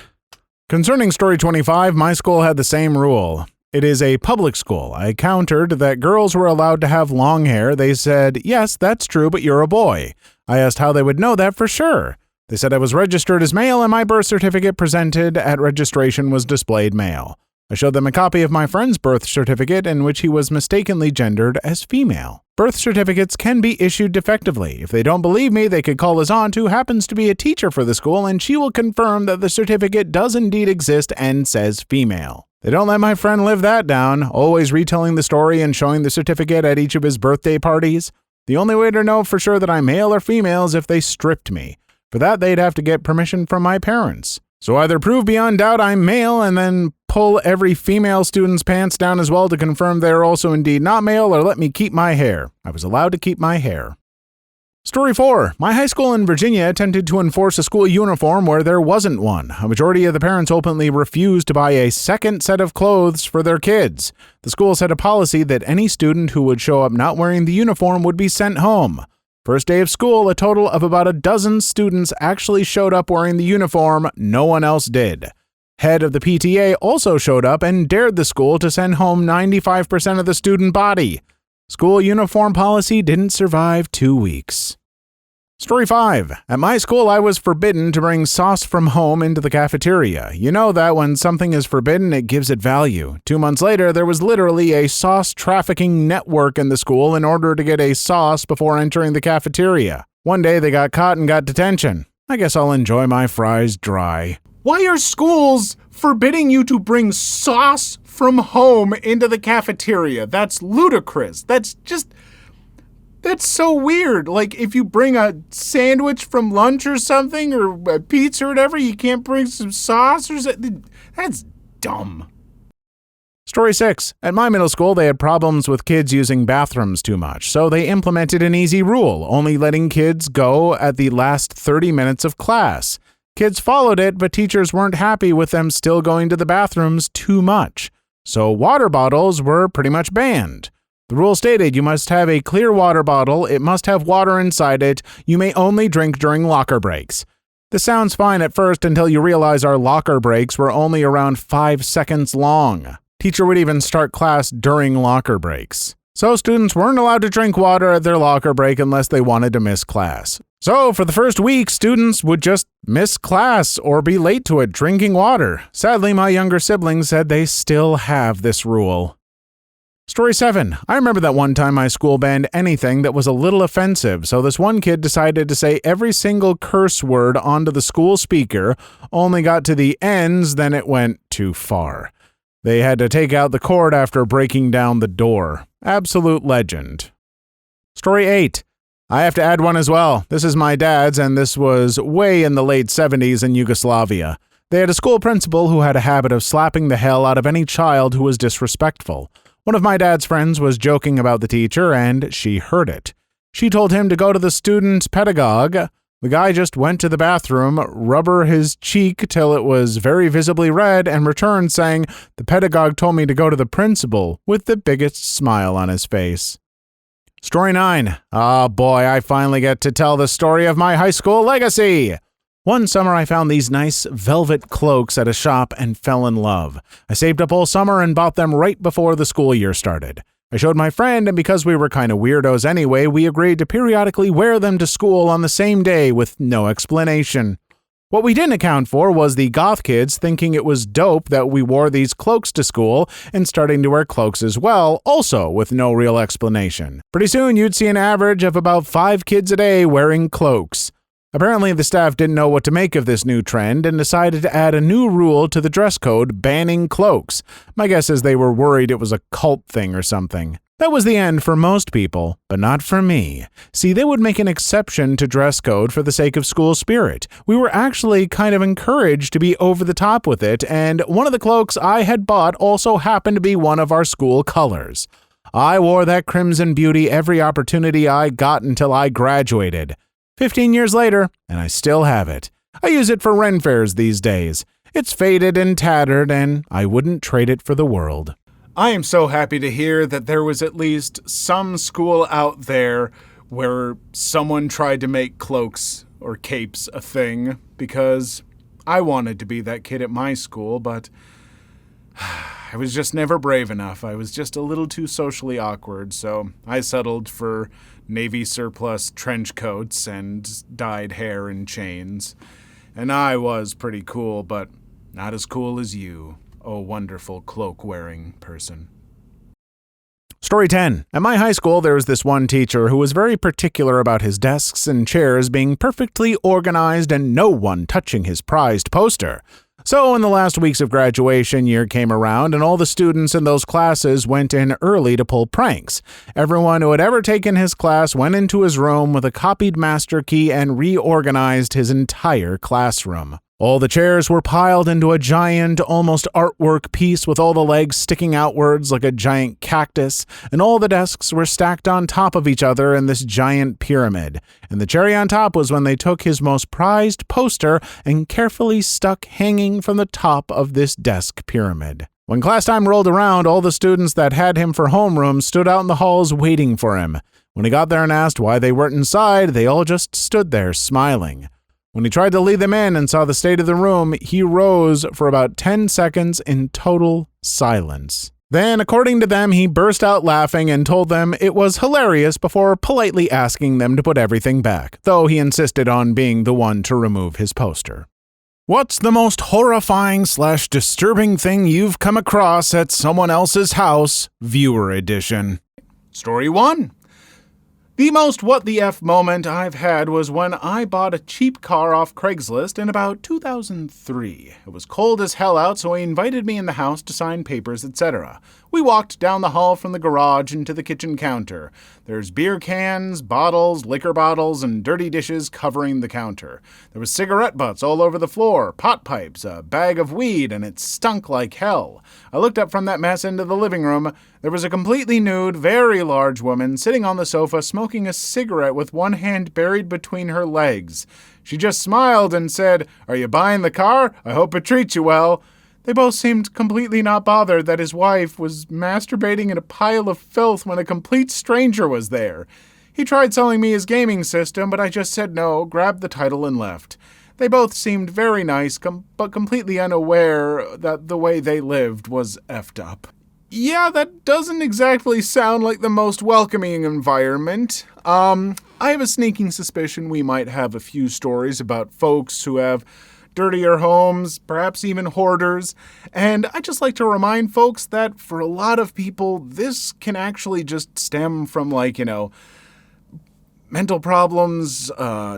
Concerning Story 25, my school had the same rule. It is a public school. I countered that girls were allowed to have long hair. They said, "Yes, that's true, but you're a boy." I asked how they would know that for sure. They said I was registered as male and my birth certificate presented at registration was displayed male. I showed them a copy of my friend's birth certificate in which he was mistakenly gendered as female. Birth certificates can be issued defectively. If they don't believe me, they could call his aunt, who happens to be a teacher for the school, and she will confirm that the certificate does indeed exist and says female. They don't let my friend live that down, always retelling the story and showing the certificate at each of his birthday parties. The only way to know for sure that I'm male or female is if they stripped me. For that, they'd have to get permission from my parents. So either prove beyond doubt I'm male and then pull every female student's pants down as well to confirm they're also indeed not male, or let me keep my hair. I was allowed to keep my hair. Story 4. My high school in Virginia attempted to enforce a school uniform where there wasn't one. A majority of the parents openly refused to buy a second set of clothes for their kids. The school set a policy that any student who would show up not wearing the uniform would be sent home. First day of school, a total of about a dozen students actually showed up wearing the uniform. No one else did. Head of the PTA also showed up and dared the school to send home 95% of the student body. School uniform policy didn't survive 2 weeks. Story 5. At my school, I was forbidden to bring sauce from home into the cafeteria. You know that when something is forbidden, it gives it value. 2 months later, there was literally a sauce trafficking network in the school in order to get a sauce before entering the cafeteria. One day, they got caught and got detention. I guess I'll enjoy my fries dry. Why are schools forbidding you to bring sauce from home into the cafeteria? That's ludicrous. That's so weird. Like, if you bring a sandwich from lunch or something, or a pizza or whatever, you can't bring some sauce or something. That's dumb. Story 6. At my middle school, they had problems with kids using bathrooms too much, so they implemented an easy rule, only letting kids go at the last 30 minutes of class. Kids followed it, but teachers weren't happy with them still going to the bathrooms too much. So water bottles were pretty much banned. The rule stated you must have a clear water bottle, it must have water inside it, you may only drink during locker breaks. This sounds fine at first until you realize our locker breaks were only around 5 seconds long. Teacher would even start class during locker breaks. So students weren't allowed to drink water at their locker break unless they wanted to miss class. So for the first week, students would just miss class or be late to it drinking water. Sadly, my younger siblings said they still have this rule. Story 7. I remember that one time my school banned anything that was a little offensive, so this one kid decided to say every single curse word onto the school speaker, only got to the ends, then it went too far. They had to take out the cord after breaking down the door. Absolute legend. Story 8. I have to add one as well. This is my dad's, and this was way in the late 70s in Yugoslavia. They had a school principal who had a habit of slapping the hell out of any child who was disrespectful. One of my dad's friends was joking about the teacher, and she heard it. She told him to go to the student pedagogue. The guy just went to the bathroom, rubber his cheek till it was very visibly red, and returned saying, "The pedagogue told me to go to the principal," with the biggest smile on his face. Story 9. Oh boy, I finally get to tell the story of my high school legacy. One summer I found these nice velvet cloaks at a shop and fell in love. I saved up all summer and bought them right before the school year started. I showed my friend, and because we were kind of weirdos anyway, we agreed to periodically wear them to school on the same day with no explanation. What we didn't account for was the goth kids thinking it was dope that we wore these cloaks to school and starting to wear cloaks as well, also with no real explanation. Pretty soon you'd see an average of about 5 kids a day wearing cloaks. Apparently the staff didn't know what to make of this new trend and decided to add a new rule to the dress code banning cloaks. My guess is they were worried it was a cult thing or something. That was the end for most people, but not for me. See, they would make an exception to dress code for the sake of school spirit. We were actually kind of encouraged to be over the top with it, and one of the cloaks I had bought also happened to be one of our school colors. I wore that crimson beauty every opportunity I got until I graduated. 15 years later, and I still have it. I use it for Ren fairs these days. It's faded and tattered, and I wouldn't trade it for the world. I am so happy to hear that there was at least some school out there where someone tried to make cloaks or capes a thing, because I wanted to be that kid at my school, but I was just never brave enough. I was just a little too socially awkward, so I settled for Navy surplus trench coats and dyed hair and chains. And I was pretty cool, but not as cool as you, oh wonderful cloak-wearing person. Story 10. At my high school, there was this one teacher who was very particular about his desks and chairs being perfectly organized and no one touching his prized poster. So when the last weeks of graduation year came around and all the students in those classes went in early to pull pranks, everyone who had ever taken his class went into his room with a copied master key and reorganized his entire classroom. All the chairs were piled into a giant, almost artwork piece with all the legs sticking outwards like a giant cactus, and all the desks were stacked on top of each other in this giant pyramid. And the cherry on top was when they took his most prized poster and carefully stuck hanging from the top of this desk pyramid. When class time rolled around, all the students that had him for homeroom stood out in the halls waiting for him. When he got there and asked why they weren't inside, they all just stood there smiling. When he tried to lead them in and saw the state of the room, he rose for about 10 seconds in total silence. Then, according to them, he burst out laughing and told them it was hilarious before politely asking them to put everything back, though he insisted on being the one to remove his poster. What's the most horrifying/disturbing thing you've come across at someone else's house? Viewer edition. Story 1. The most what the F moment I've had was when I bought a cheap car off Craigslist in about 2003. It was cold as hell out, so he invited me in the house to sign papers, etc. We walked down the hall from the garage into the kitchen counter. There's beer cans, bottles, liquor bottles, and dirty dishes covering the counter. There was cigarette butts all over the floor, pot pipes, a bag of weed, and it stunk like hell. I looked up from that mess into the living room. There was a completely nude, very large woman sitting on the sofa smoking a cigarette with one hand buried between her legs. She just smiled and said, "Are you buying the car? I hope it treats you well." They both seemed completely not bothered that his wife was masturbating in a pile of filth when a complete stranger was there. He tried selling me his gaming system, but I just said no, grabbed the title, and left. They both seemed very nice, but completely unaware that the way they lived was effed up. Yeah, that doesn't exactly sound like the most welcoming environment. I have a sneaking suspicion we might have a few stories about folks who have dirtier homes, perhaps even hoarders. And I just like to remind folks that for a lot of people, this can actually just stem from mental problems,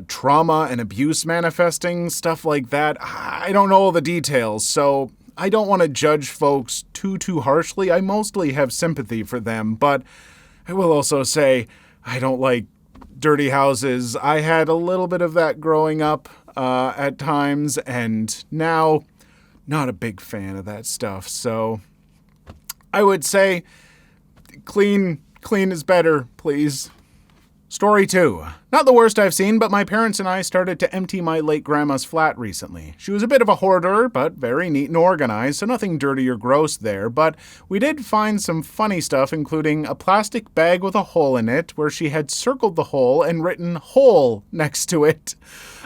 trauma and abuse manifesting, stuff like that. I don't know all the details, so I don't want to judge folks too harshly. I mostly have sympathy for them, but I will also say I don't like dirty houses. I had a little bit of that growing up at times, and now not a big fan of that stuff. So I would say clean is better, please. Story 2. Not the worst I've seen, but my parents and I started to empty my late grandma's flat recently. She was a bit of a hoarder, but very neat and organized, so nothing dirty or gross there, but we did find some funny stuff, including a plastic bag with a hole in it, where she had circled the hole and written "hole" next to it.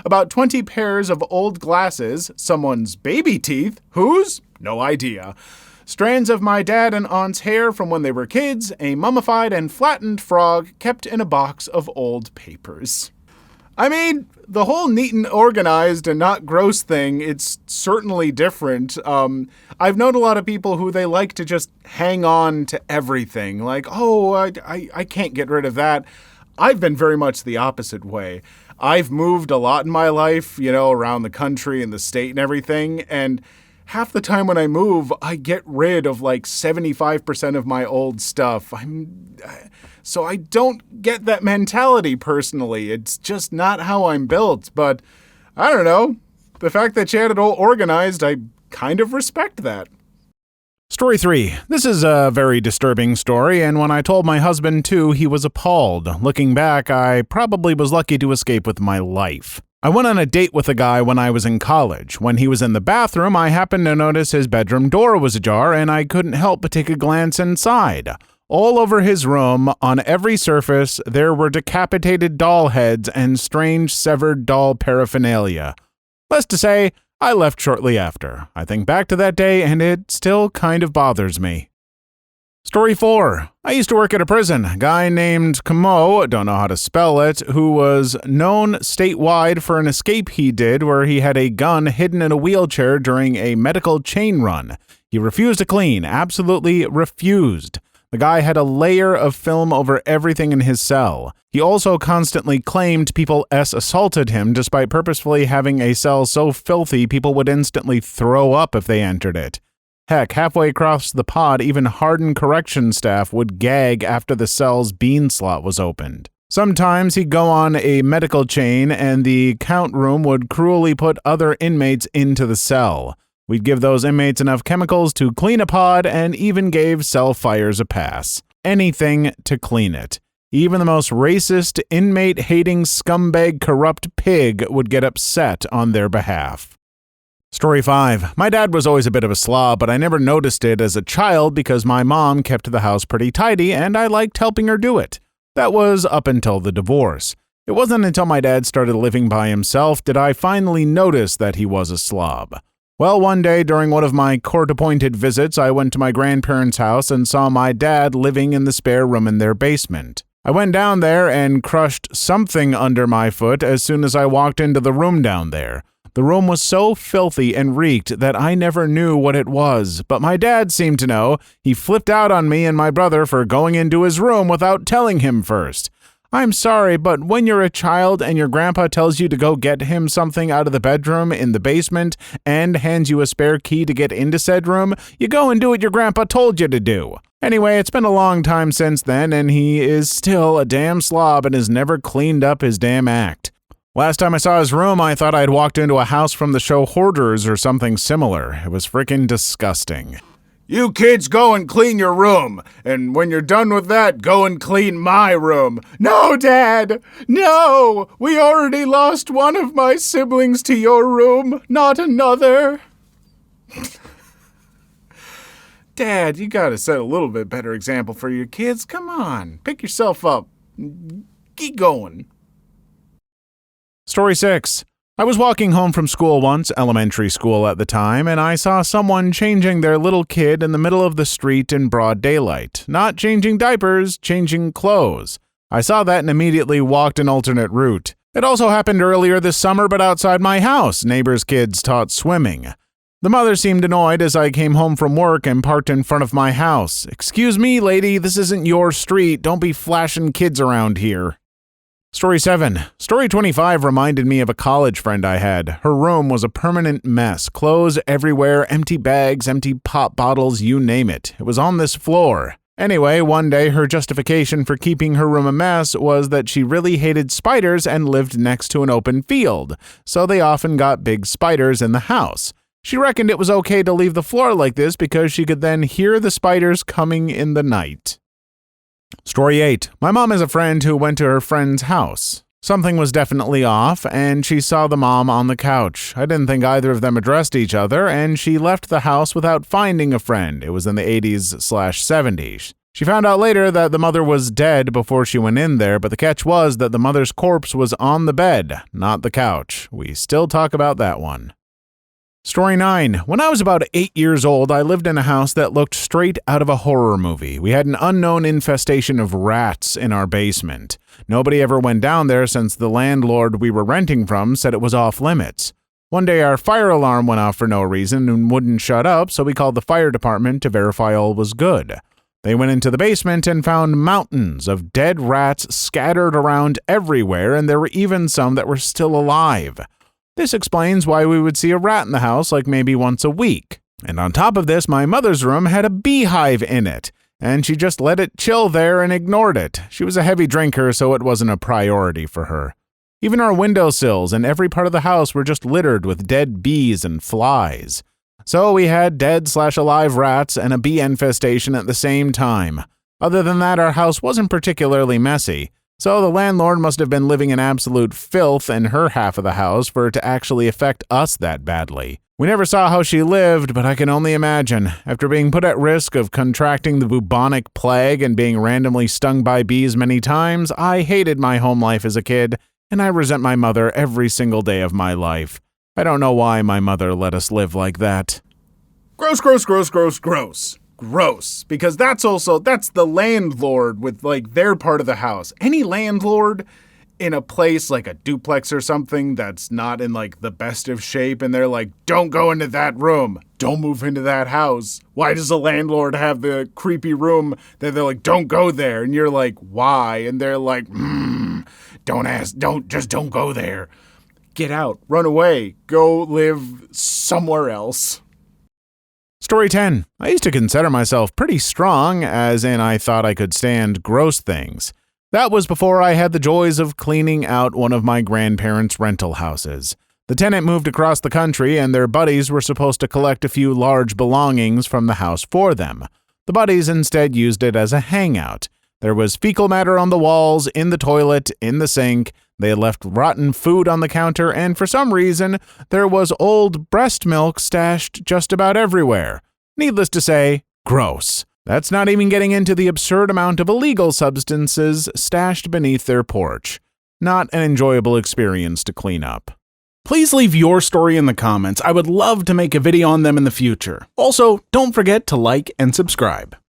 About 20 pairs of old glasses, someone's baby teeth, whose? No idea. Strands of my dad and aunt's hair from when they were kids, a mummified and flattened frog kept in a box of old papers. I mean, the whole neat and organized and not gross thing, it's certainly different. I've known a lot of people who they like to just hang on to everything. Like, oh, I can't get rid of that. I've been very much the opposite way. I've moved a lot in my life, around the country and the state and everything, and half the time when I move, I get rid of 75% of my old stuff. So I don't get that mentality personally. It's just not how I'm built. But I don't know. The fact that you had it all organized, I kind of respect that. Story 3. This is a very disturbing story, and when I told my husband too, he was appalled. Looking back, I probably was lucky to escape with my life. I went on a date with a guy when I was in college. When he was in the bathroom, I happened to notice his bedroom door was ajar, and I couldn't help but take a glance inside. All over his room, on every surface, there were decapitated doll heads and strange severed doll paraphernalia. Less to say, I left shortly after. I think back to that day, and it still kind of bothers me. Story 4. I used to work at a prison. A guy named Camo, don't know how to spell it, who was known statewide for an escape he did where he had a gun hidden in a wheelchair during a medical chain run. He refused to clean, absolutely refused. The guy had a layer of film over everything in his cell. He also constantly claimed people assaulted him despite purposefully having a cell so filthy people would instantly throw up if they entered it. Heck, halfway across the pod, even hardened correction staff would gag after the cell's bean slot was opened. Sometimes he'd go on a medical chain and the count room would cruelly put other inmates into the cell. We'd give those inmates enough chemicals to clean a pod and even gave cell fires a pass. Anything to clean it. Even the most racist, inmate-hating, scumbag, corrupt pig would get upset on their behalf. Story 5. My dad was always a bit of a slob, but I never noticed it as a child because my mom kept the house pretty tidy and I liked helping her do it. That was up until the divorce. It wasn't until my dad started living by himself did I finally notice that he was a slob. Well, one day during one of my court-appointed visits, I went to my grandparents' house and saw my dad living in the spare room in their basement. I went down there and crushed something under my foot as soon as I walked into the room down there. The room was so filthy and reeked that I never knew what it was, but my dad seemed to know. He flipped out on me and my brother for going into his room without telling him first. I'm sorry, but when you're a child and your grandpa tells you to go get him something out of the bedroom in the basement and hands you a spare key to get into said room, you go and do what your grandpa told you to do. Anyway, it's been a long time since then, and he is still a damn slob and has never cleaned up his damn act. Last time I saw his room, I thought I'd walked into a house from the show Hoarders or something similar. It was freaking disgusting. You kids go and clean your room, and when you're done with that, go and clean my room. No, Dad! No! We already lost one of my siblings to your room, not another. Dad, you gotta set a little bit better example for your kids. Come on, pick yourself up. Keep going. Story 6. I was walking home from school once, elementary school at the time, and I saw someone changing their little kid in the middle of the street in broad daylight. Not changing diapers, changing clothes. I saw that and immediately walked an alternate route. It also happened earlier this summer, but outside my house. Neighbors' kids taught swimming. The mother seemed annoyed as I came home from work and parked in front of my house. "Excuse me, lady, this isn't your street. Don't be flashing kids around here." Story 7. Story 25 reminded me of a college friend I had. Her room was a permanent mess. Clothes everywhere, empty bags, empty pop bottles, you name it. It was on this floor. Anyway, one day her justification for keeping her room a mess was that she really hated spiders and lived next to an open field, so they often got big spiders in the house. She reckoned it was okay to leave the floor like this because she could then hear the spiders coming in the night. Story 8. My mom has a friend who went to her friend's house. Something was definitely off, and she saw the mom on the couch. I didn't think either of them addressed each other, and she left the house without finding a friend. It was in the 80s/70s. She found out later that the mother was dead before she went in there, but the catch was that the mother's corpse was on the bed, not the couch. We still talk about that one. Story 9. When I was about 8 years old, I lived in a house that looked straight out of a horror movie. We had an unknown infestation of rats in our basement. Nobody ever went down there since the landlord we were renting from said it was off limits. One day our fire alarm went off for no reason and wouldn't shut up, so we called the fire department to verify all was good. They went into the basement and found mountains of dead rats scattered around everywhere, and there were even some that were still alive. This explains why we would see a rat in the house like maybe once a week. And on top of this, my mother's room had a beehive in it, and she just let it chill there and ignored it. She was a heavy drinker, so it wasn't a priority for her. Even our windowsills and every part of the house were just littered with dead bees and flies. So we had dead/alive rats and a bee infestation at the same time. Other than that, our house wasn't particularly messy. So the landlord must have been living in absolute filth in her half of the house for it to actually affect us that badly. We never saw how she lived, but I can only imagine. After being put at risk of contracting the bubonic plague and being randomly stung by bees many times, I hated my home life as a kid, and I resent my mother every single day of my life. I don't know why my mother let us live like that. Gross, gross, gross, gross, gross. Gross, because that's the landlord with like their part of the house. Any landlord in a place like a duplex or something that's not in like the best of shape and they're like, don't go into that room, don't move into that house. Why does the landlord have the creepy room that they're like, don't go there? And you're like, why? And they're like, don't go there. Get out, run away, go live somewhere else. Story 10. I used to consider myself pretty strong, as in I thought I could stand gross things. That was before I had the joys of cleaning out one of my grandparents' rental houses. The tenant moved across the country, and their buddies were supposed to collect a few large belongings from the house for them. The buddies instead used it as a hangout. There was fecal matter on the walls, in the toilet, in the sink. They had left rotten food on the counter, and for some reason, there was old breast milk stashed just about everywhere. Needless to say, gross. That's not even getting into the absurd amount of illegal substances stashed beneath their porch. Not an enjoyable experience to clean up. Please leave your story in the comments. I would love to make a video on them in the future. Also, don't forget to like and subscribe.